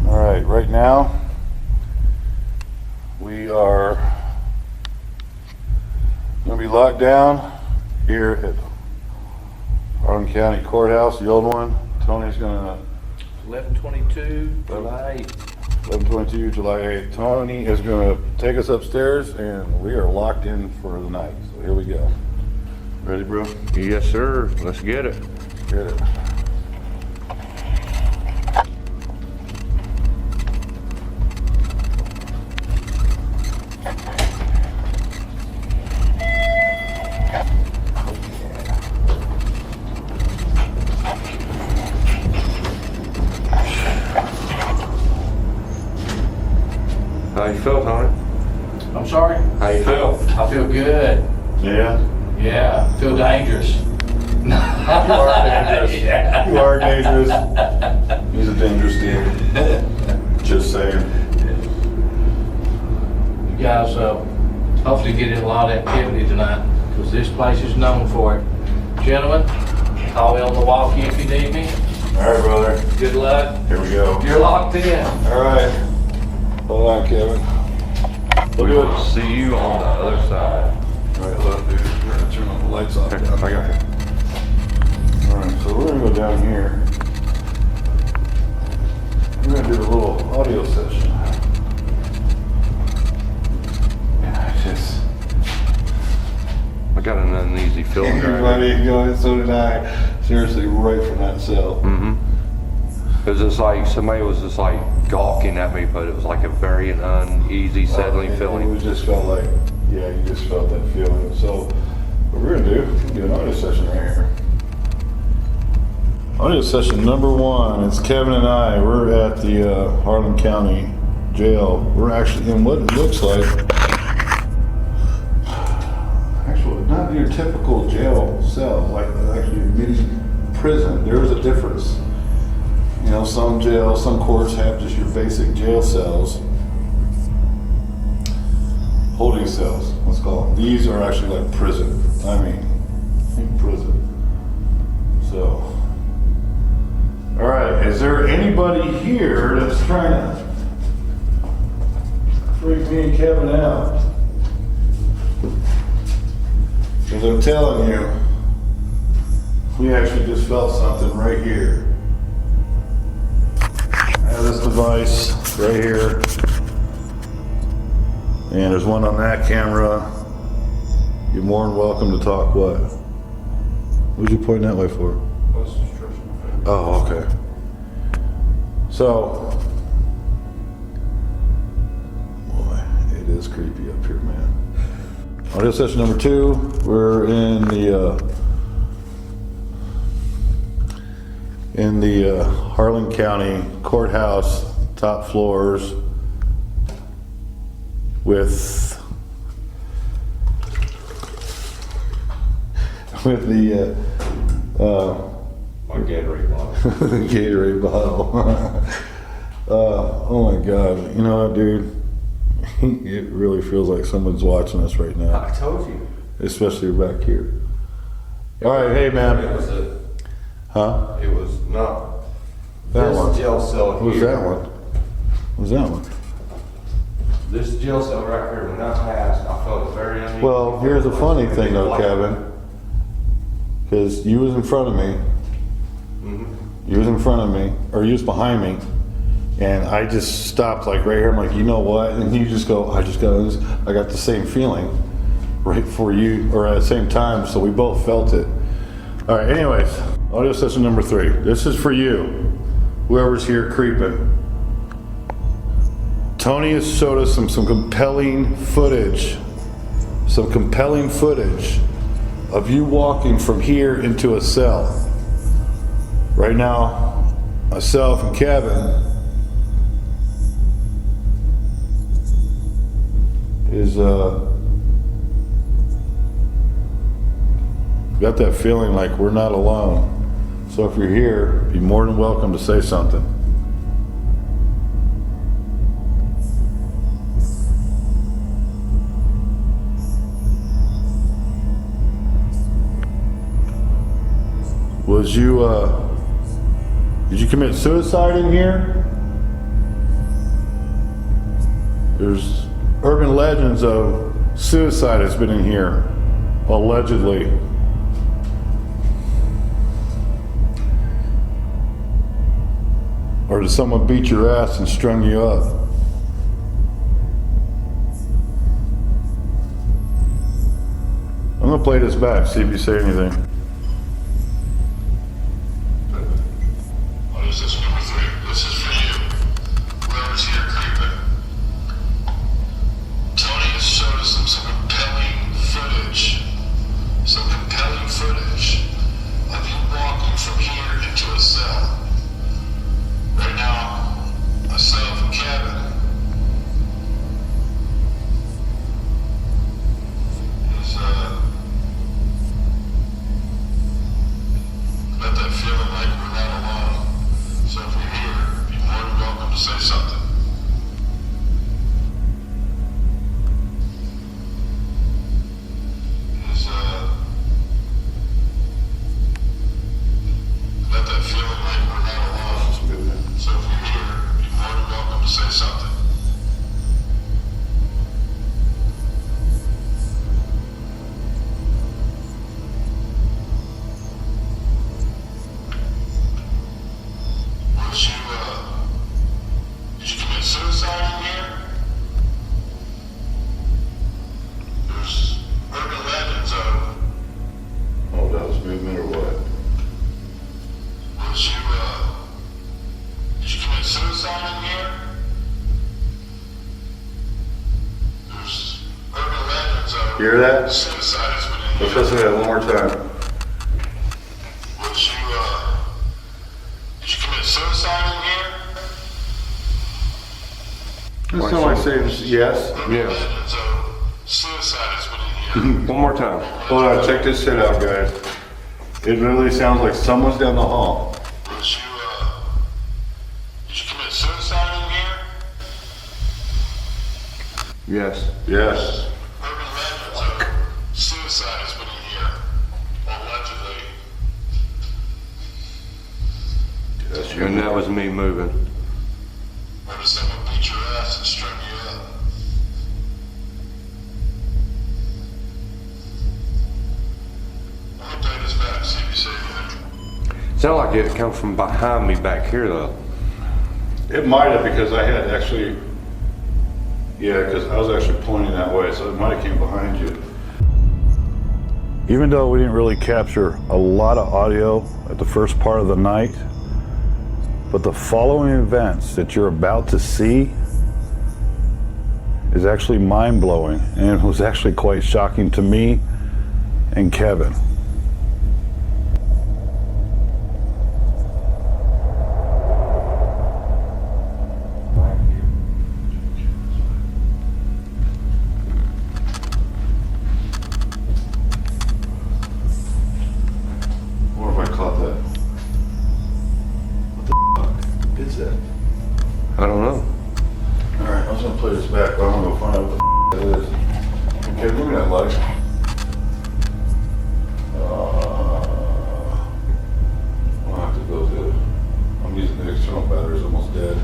All right, right now we are going to be locked down here at Harlan County Courthouse, the old one. Tony's gonna 11/22, July 8th. 11/22, July 8th. Tony is gonna take us upstairs, and we are locked in for the night. So here we go. Ready, bro? Yes, sir. Let's get it. Get it. How you feel, Tony? I'm sorry. Sergeant. How you feel? I feel good. Yeah. Yeah, I feel dangerous. You are dangerous. Yeah. You are dangerous. He's a dangerous dude. Just saying. You guys hopefully get in a lot of activity tonight because this place is known for it. Gentlemen, call me on the walkie if you need me. All right, brother. Good luck. Here we go. You're locked in. All right. Hold on, Kevin. We'll do it. See you on the other side. All right, look, dude. We're gonna turn all the lights off. I got you. All right, so we're gonna go down here. We're gonna do a little audio session. Yeah, I got an uneasy feeling. Everybody, so did I. Seriously, right from that cell. Mm-hmm. It was just like somebody was just like gawking at me, but it was like a very uneasy, settling feeling. It just felt like, yeah, you just felt that feeling. So, what we're gonna do an audio session right here. Audio session number 1. It's Kevin and I. We're at the Harlan County Jail. We're actually in what it looks like. Actually, not your typical jail cell, like actually a mini prison. There is a difference. You know, some jails, some courts have just your basic jail cells. Holding cells, let's call them. These are actually like prison. I mean, prison. So, all right, is there anybody here that's trying to freak me and Kevin out? Because I'm telling you, we actually just felt something right here. I have this device right here. And there's one on that camera. You're more than welcome to talk. What? What was you pointing that way for? Oh, okay. So, boy, it is creepy up here, man. Audio session number 2. We're in the Harlan County Courthouse, top floors, with the My Gatorade bottle. Gatorade bottle. Oh my God! You know what, dude? It really feels like someone's watching us right now. I told you. Especially back here. All right, hey man. It was Huh? It was not. That This one. jail cell What was here. that one? What was that one? This jail cell right here, when that passed, I felt very uneasy. Well, here's the funny thing though, Kevin. Because you was in front of me. You was in front of me, or you was behind me. And I just stopped like right here. I'm like, you know what? And you just go, I got the same feeling right for you, or at the same time. So we both felt it. All right, anyways, audio session number 3. This is for you, whoever's here creeping. Tony has showed us some compelling footage. Some compelling footage of you walking from here into a cell. Right now, myself and Kevin is got that feeling like we're not alone. So if you're here, be more than welcome to say something. Was you did you commit suicide in here? There's urban legends of suicide has been in here, allegedly. Or did someone beat your ass and strung you up? I'm gonna play this back, see if you say anything. What is this number 3? This is for you. Whoever's here creeping. Tony has showed us some compelling footage. Some compelling footage of you walking from here into a cell. Right now, myself and Kevin You hear that? Let's listen to that one more time. Did you commit suicide in here? That sounds like saying yes. Yes. Suicide has been in here. One more time. Hold on, check this shit out, guys. It literally sounds like someone's down the hall. Did you commit suicide in here? Yes. Yes. Urban legends of suicide has been in here. Allegedly. And that was me moving. Maybe someone beat your ass and strung you up. I'm gonna play this back, see if you say anything. Sounded like it come from behind me back here though. It might have, because I had actually, yeah, because I was actually pointing that way, so it might have came behind you. Even though we didn't really capture a lot of audio at the first part of the night, but the following events that you're about to see is actually mind-blowing, and it was actually quite shocking to me and Kevin. I don't know. Alright, I was gonna play this back, but I'm gonna go find out what the that is. Okay, look at that light. I'll have to go to it. I'm using the external battery, it's almost dead.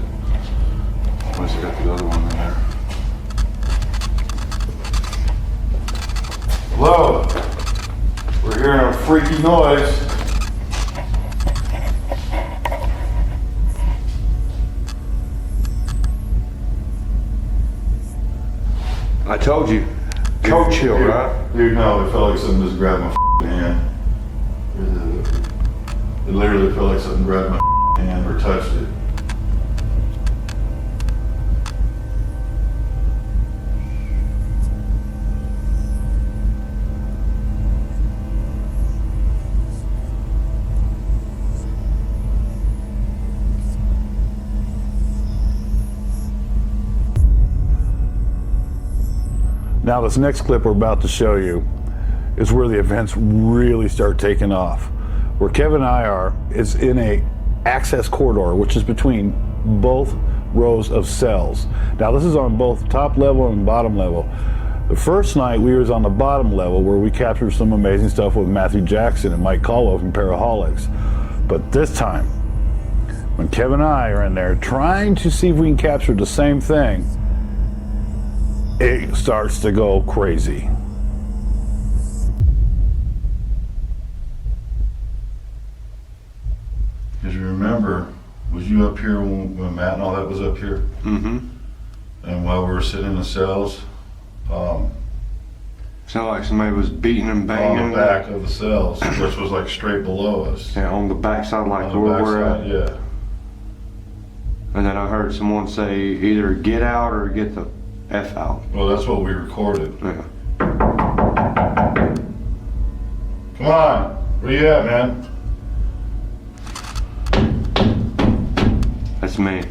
Unless I got the other one in there. Hello? We're hearing a freaky noise. I told you. Coach Hill, right? Dude, no, it felt like something just grabbed my hand. It literally felt like something grabbed my hand or touched it. Now this next clip we're about to show you is where the events really start taking off. Where Kevin and I are is in a access corridor, which is between both rows of cells. Now this is on both top level and bottom level. The first night we was on the bottom level where we captured some amazing stuff with Matthew Jackson and Mike Caldwell from Paraholics. But this time, when Kevin and I are in there trying to see if we can capture the same thing, it starts to go crazy. Because you remember, was you up here when Matt and all that was up here? Mm-hmm. And while we were sitting in the cells, sounded like somebody was beating and banging. On the back of the cells, which was like straight below us. Yeah, on the backside, like on the where we're at. yeah. And then I heard someone say either get out or get the F out. Well, that's what we recorded. Yeah. Come on, where you at, man? That's me.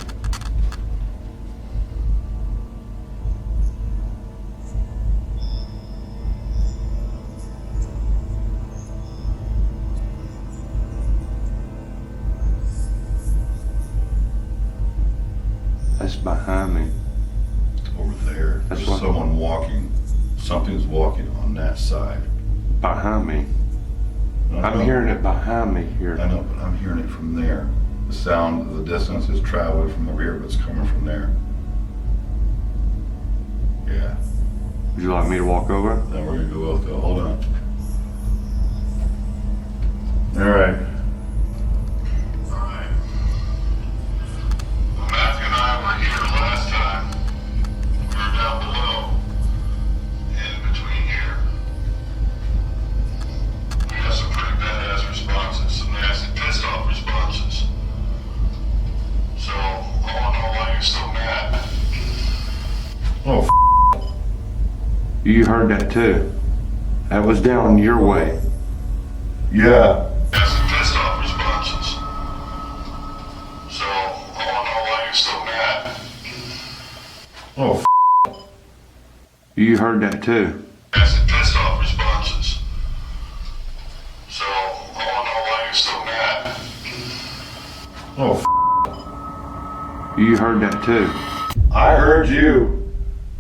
That's behind me. Over there. That's There's someone walking. Something's walking on that side. Behind me. I'm hearing it behind me here. I know, but I'm hearing it from there. The sound, the distance is traveling from the rear, but it's coming from there. Yeah. Would you like me to walk over? Then we're gonna go both go. Hold on. All right. Matthew and I were here last time. We were down below. In between here. We got some pretty badass responses. Some nasty pissed off responses. So, I wanna know why you're so mad. Oh, You heard that too. That was down your way. Yeah. That's the pissed off responses. So, I wanna know why you're so mad. Oh, You heard that too. That's the pissed off responses. So, I wanna know why you're so mad. oh, You heard that too. I heard you.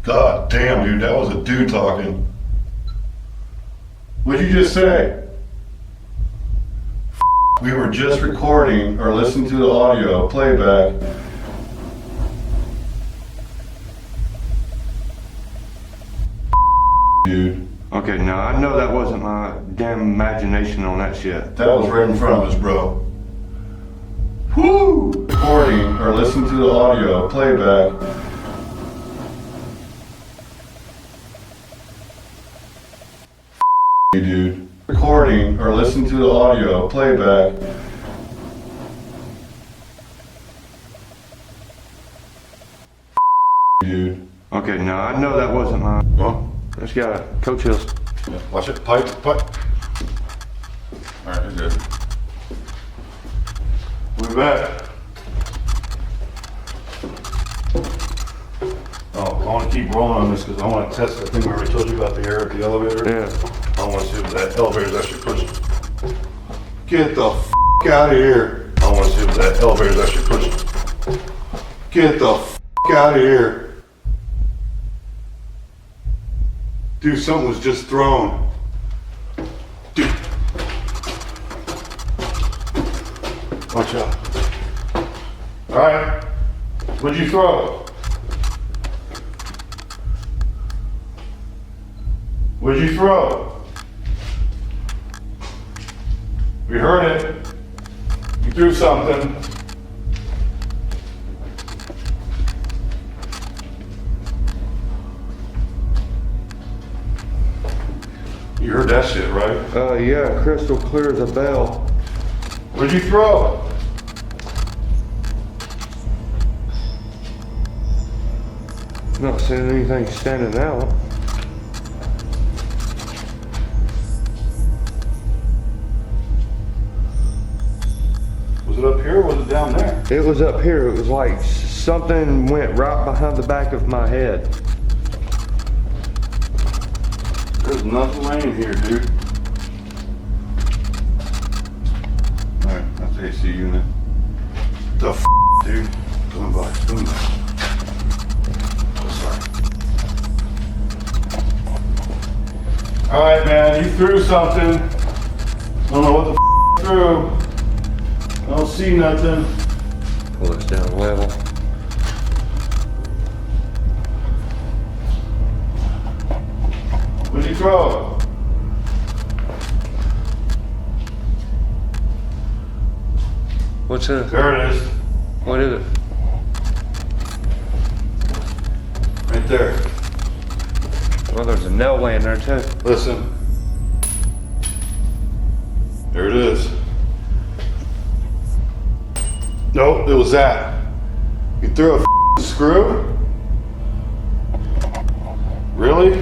God damn, dude, that was a dude talking. What'd you just say? We were just recording or listening to the audio playback. Dude, Okay, now I know that wasn't my damn imagination on that shit. that was right in front of us, bro. Woo! Recording or listening to the audio playback. You, dude. Recording or listening to the audio playback. Dude. Okay, now I know that wasn't my. Well, Let's go, Coach Hills. watch it. Pipe. Alright, you're good. We're back. Oh, I want to keep rolling on this because I want to test the thing we already told you about the air at the elevator. Yeah. I want to see if that elevator's actually pushing. Get the f out of here. I want to see if that elevator's actually pushing. Get the f out of here. Dude, something was just thrown. Dude. Watch out. Alright. What'd you throw? What'd you throw? We heard it. You threw something. You heard that shit, right? Yeah, crystal clear as a bell. What'd you throw? Not seeing anything standing out. Was it up here or was it down there? It was up here. It was like something went right behind the back of my head. There's nothing laying here, dude. Alright, that's the AC unit. The f, dude? Come by. Oh, sorry. Alright, man, you threw something. Don't know what the f you threw. I don't see nothing. Pull this down level. What'd you throw? What's it? There it is. What is it? Right there. Well, there's a nail laying there too. Listen. There it is. Nope, it was that. You threw a f***ing screw? Really?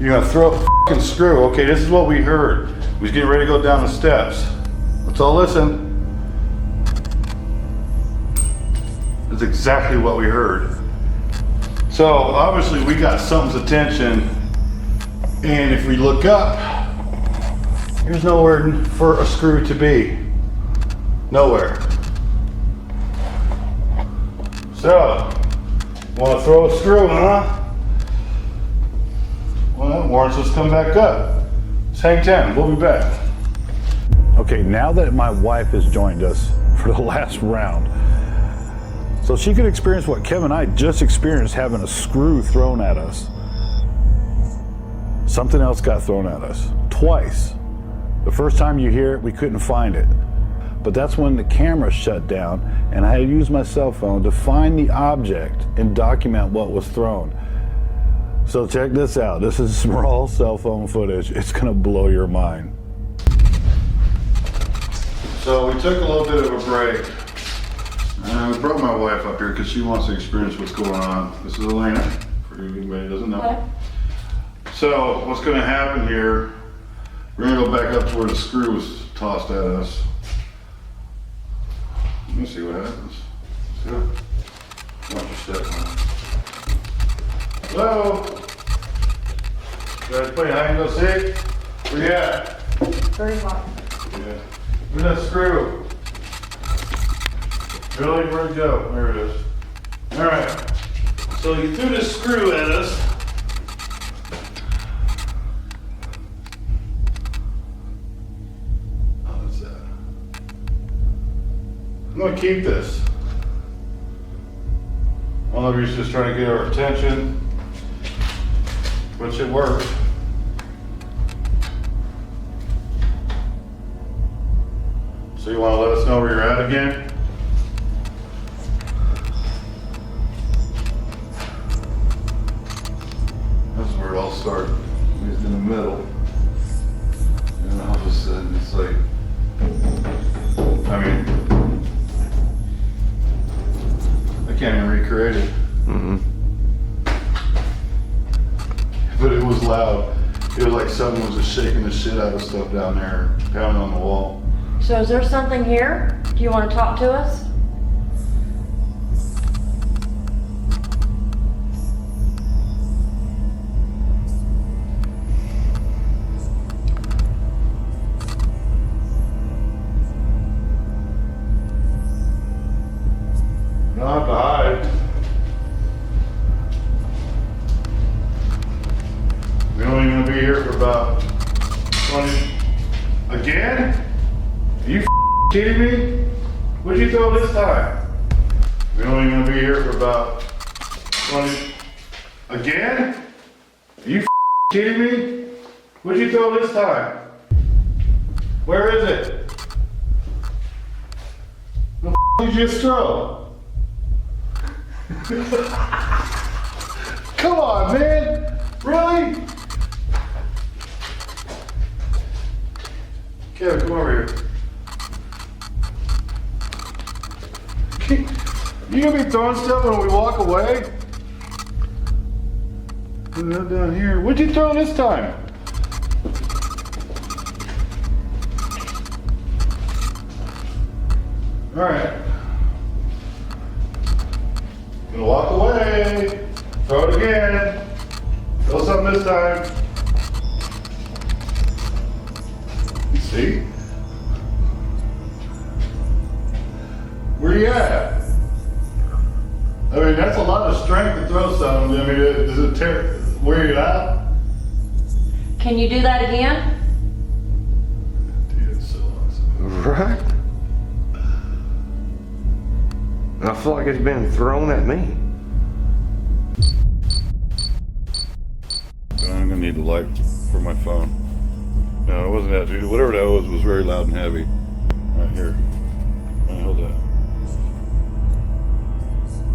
You're gonna throw a f***ing screw? Okay, this is what we heard. We was getting ready to go down the steps. Let's all listen. That's exactly what we heard. So obviously we got something's attention, and if we look up, there's nowhere for a screw to be. Nowhere. So, want to throw a screw, huh? Well, Warrants, let's come back up. Let's hang 10. We'll be back. Okay, now that my wife has joined us for the last round, so she could experience what Kevin and I just experienced, having a screw thrown at us. Something else got thrown at us twice. The first time you hear it, we couldn't find it. But that's when the camera shut down and I had to use my cell phone to find the object and document what was thrown. So check this out. This is raw cell phone footage. It's gonna blow your mind. So we took a little bit of a break. We brought my wife up here because she wants to experience what's going on. This is Elena. for anybody who doesn't know. So what's going to happen here, we're going to go back up to where the screw was tossed at us. Let me see what happens. Good. Watch your step on it. Hello? You guys play hide and go seek? Where you at? 31. Yeah. Where's that screw? Really? Where'd it go? There it is. Alright. So you threw this screw at us. Oh, that's that. I'm gonna keep this. One of you's just trying to get our attention, which it worked. So you want to let us know where you're at again? That's where it all started. We was in the middle. And all of a sudden it's like, I mean, I can't even recreate it. But it was loud. It was like someone was just shaking the shit out of stuff down there, pounding on the wall. So is there something here? Do you want to talk to us? You don't have to hide. We're only gonna be here for about 20. Again? Are you kidding me? What'd you throw this time? We're only gonna be here for about 20. Again? Are you kidding me? What'd you throw this time? Where is it? The did you just throw? Come on, man! Really? Kevin, come over here. You gonna be throwing stuff when we walk away? Not down here. What'd you throw this time? All right. Gonna walk away. Throw it again. Throw something this time. See? Where you at? I mean, that's a lot of strength to throw something. I mean, does it tear? Where you at? Can you do that again? Dude, it's so awesome. Right? I feel like it's been thrown at me. I'm gonna need the light for my phone. No, it wasn't that, dude. Whatever that was very loud and heavy. Right here. All right, hold that.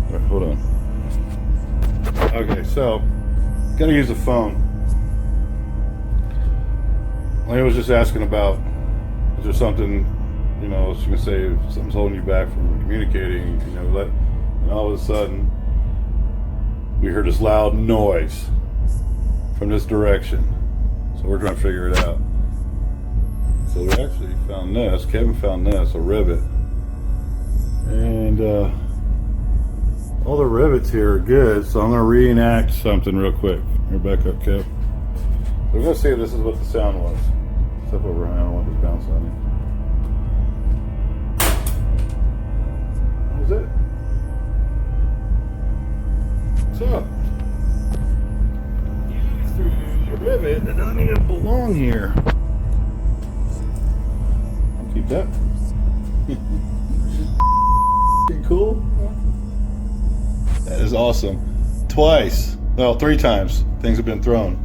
All right, hold on. Okay, so gotta use the phone. I was just asking about, is there something, you know, she can say if something's holding you back from communicating, you know, and all of a sudden we heard this loud noise from this direction. So we're trying to figure it out. So we actually found this, Kevin found this, a rivet. And all the rivets here are good, so I'm gonna reenact something real quick. Here, back up, Kev. We're gonna see if this is what the sound was. Step over, I don't want this bounce on you. What was it? What's up? You threw a rivet that doesn't even belong here. I'll keep that. Cool. That is awesome. Twice. Well, 3 times things have been thrown.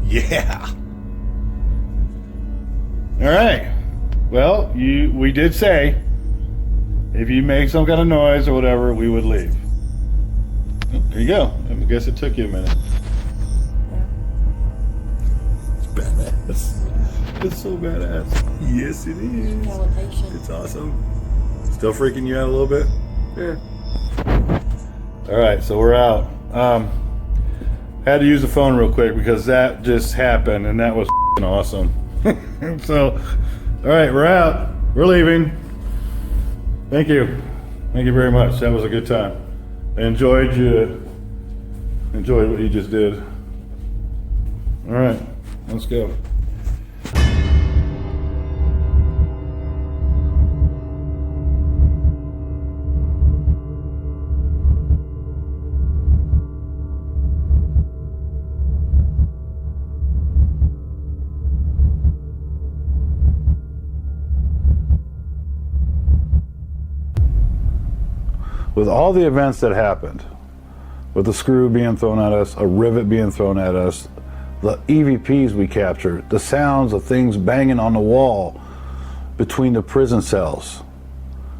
Yeah. All right. Well, we did say if you make some kind of noise or whatever, we would leave. Oh, there you go. I guess it took you a minute. It's badass. It's so badass. Yes, it is. It's awesome. Still freaking you out a little bit? Yeah. All right, so we're out. Had to use the phone real quick because that just happened and that was awesome. So, all right, we're out. We're leaving. Thank you. Thank you very much. That was a good time. I enjoyed what you just did. All right, let's go. With all the events that happened, with the screw being thrown at us, a rivet being thrown at us, the EVPs we captured, the sounds of things banging on the wall between the prison cells,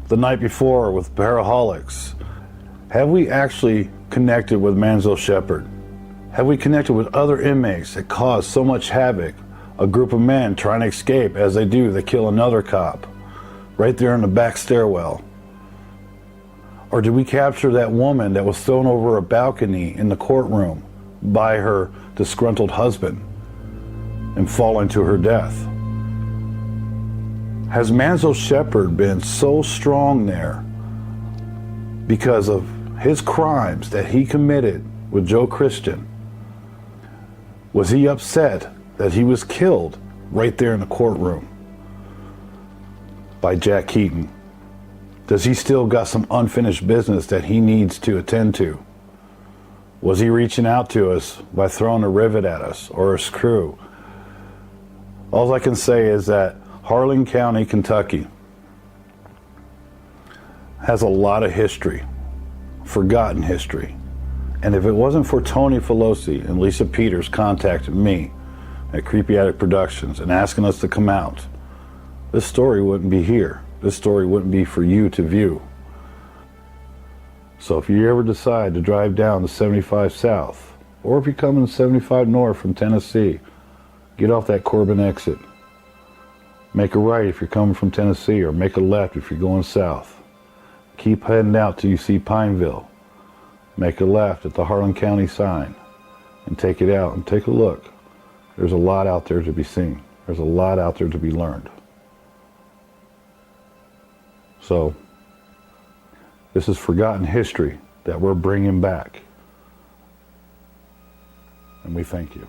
the night before with Paraholics, have we actually connected with Manzo Shepherd? Have we connected with other inmates that caused so much havoc? A group of men trying to escape, as they do, they kill another cop right there in the back stairwell. Or did we capture that woman that was thrown over a balcony in the courtroom by her disgruntled husband and falling to her death? Has Manzo Shepherd been so strong there because of his crimes that he committed with Joe Christian? Was he upset that he was killed right there in the courtroom by Jack Keaton? Does he still got some unfinished business that he needs to attend to? Was he reaching out to us by throwing a rivet at us or a screw? All I can say is that Harlan County, Kentucky has a lot of history, forgotten history. And if it wasn't for Tony Filosi and Lisa Peters contacting me at Creepy Attic Productions and asking us to come out, this story wouldn't be here. This story wouldn't be for you to view. So if you ever decide to drive down to 75 South, or if you're coming 75 North from Tennessee, get off that Corbin exit. Make a right if you're coming from Tennessee, or make a left if you're going south. Keep heading out till you see Pineville. Make a left at the Harlan County sign and take it out and take a look. There's a lot out there to be seen. There's a lot out there to be learned. So, this is forgotten history that we're bringing back. And we thank you.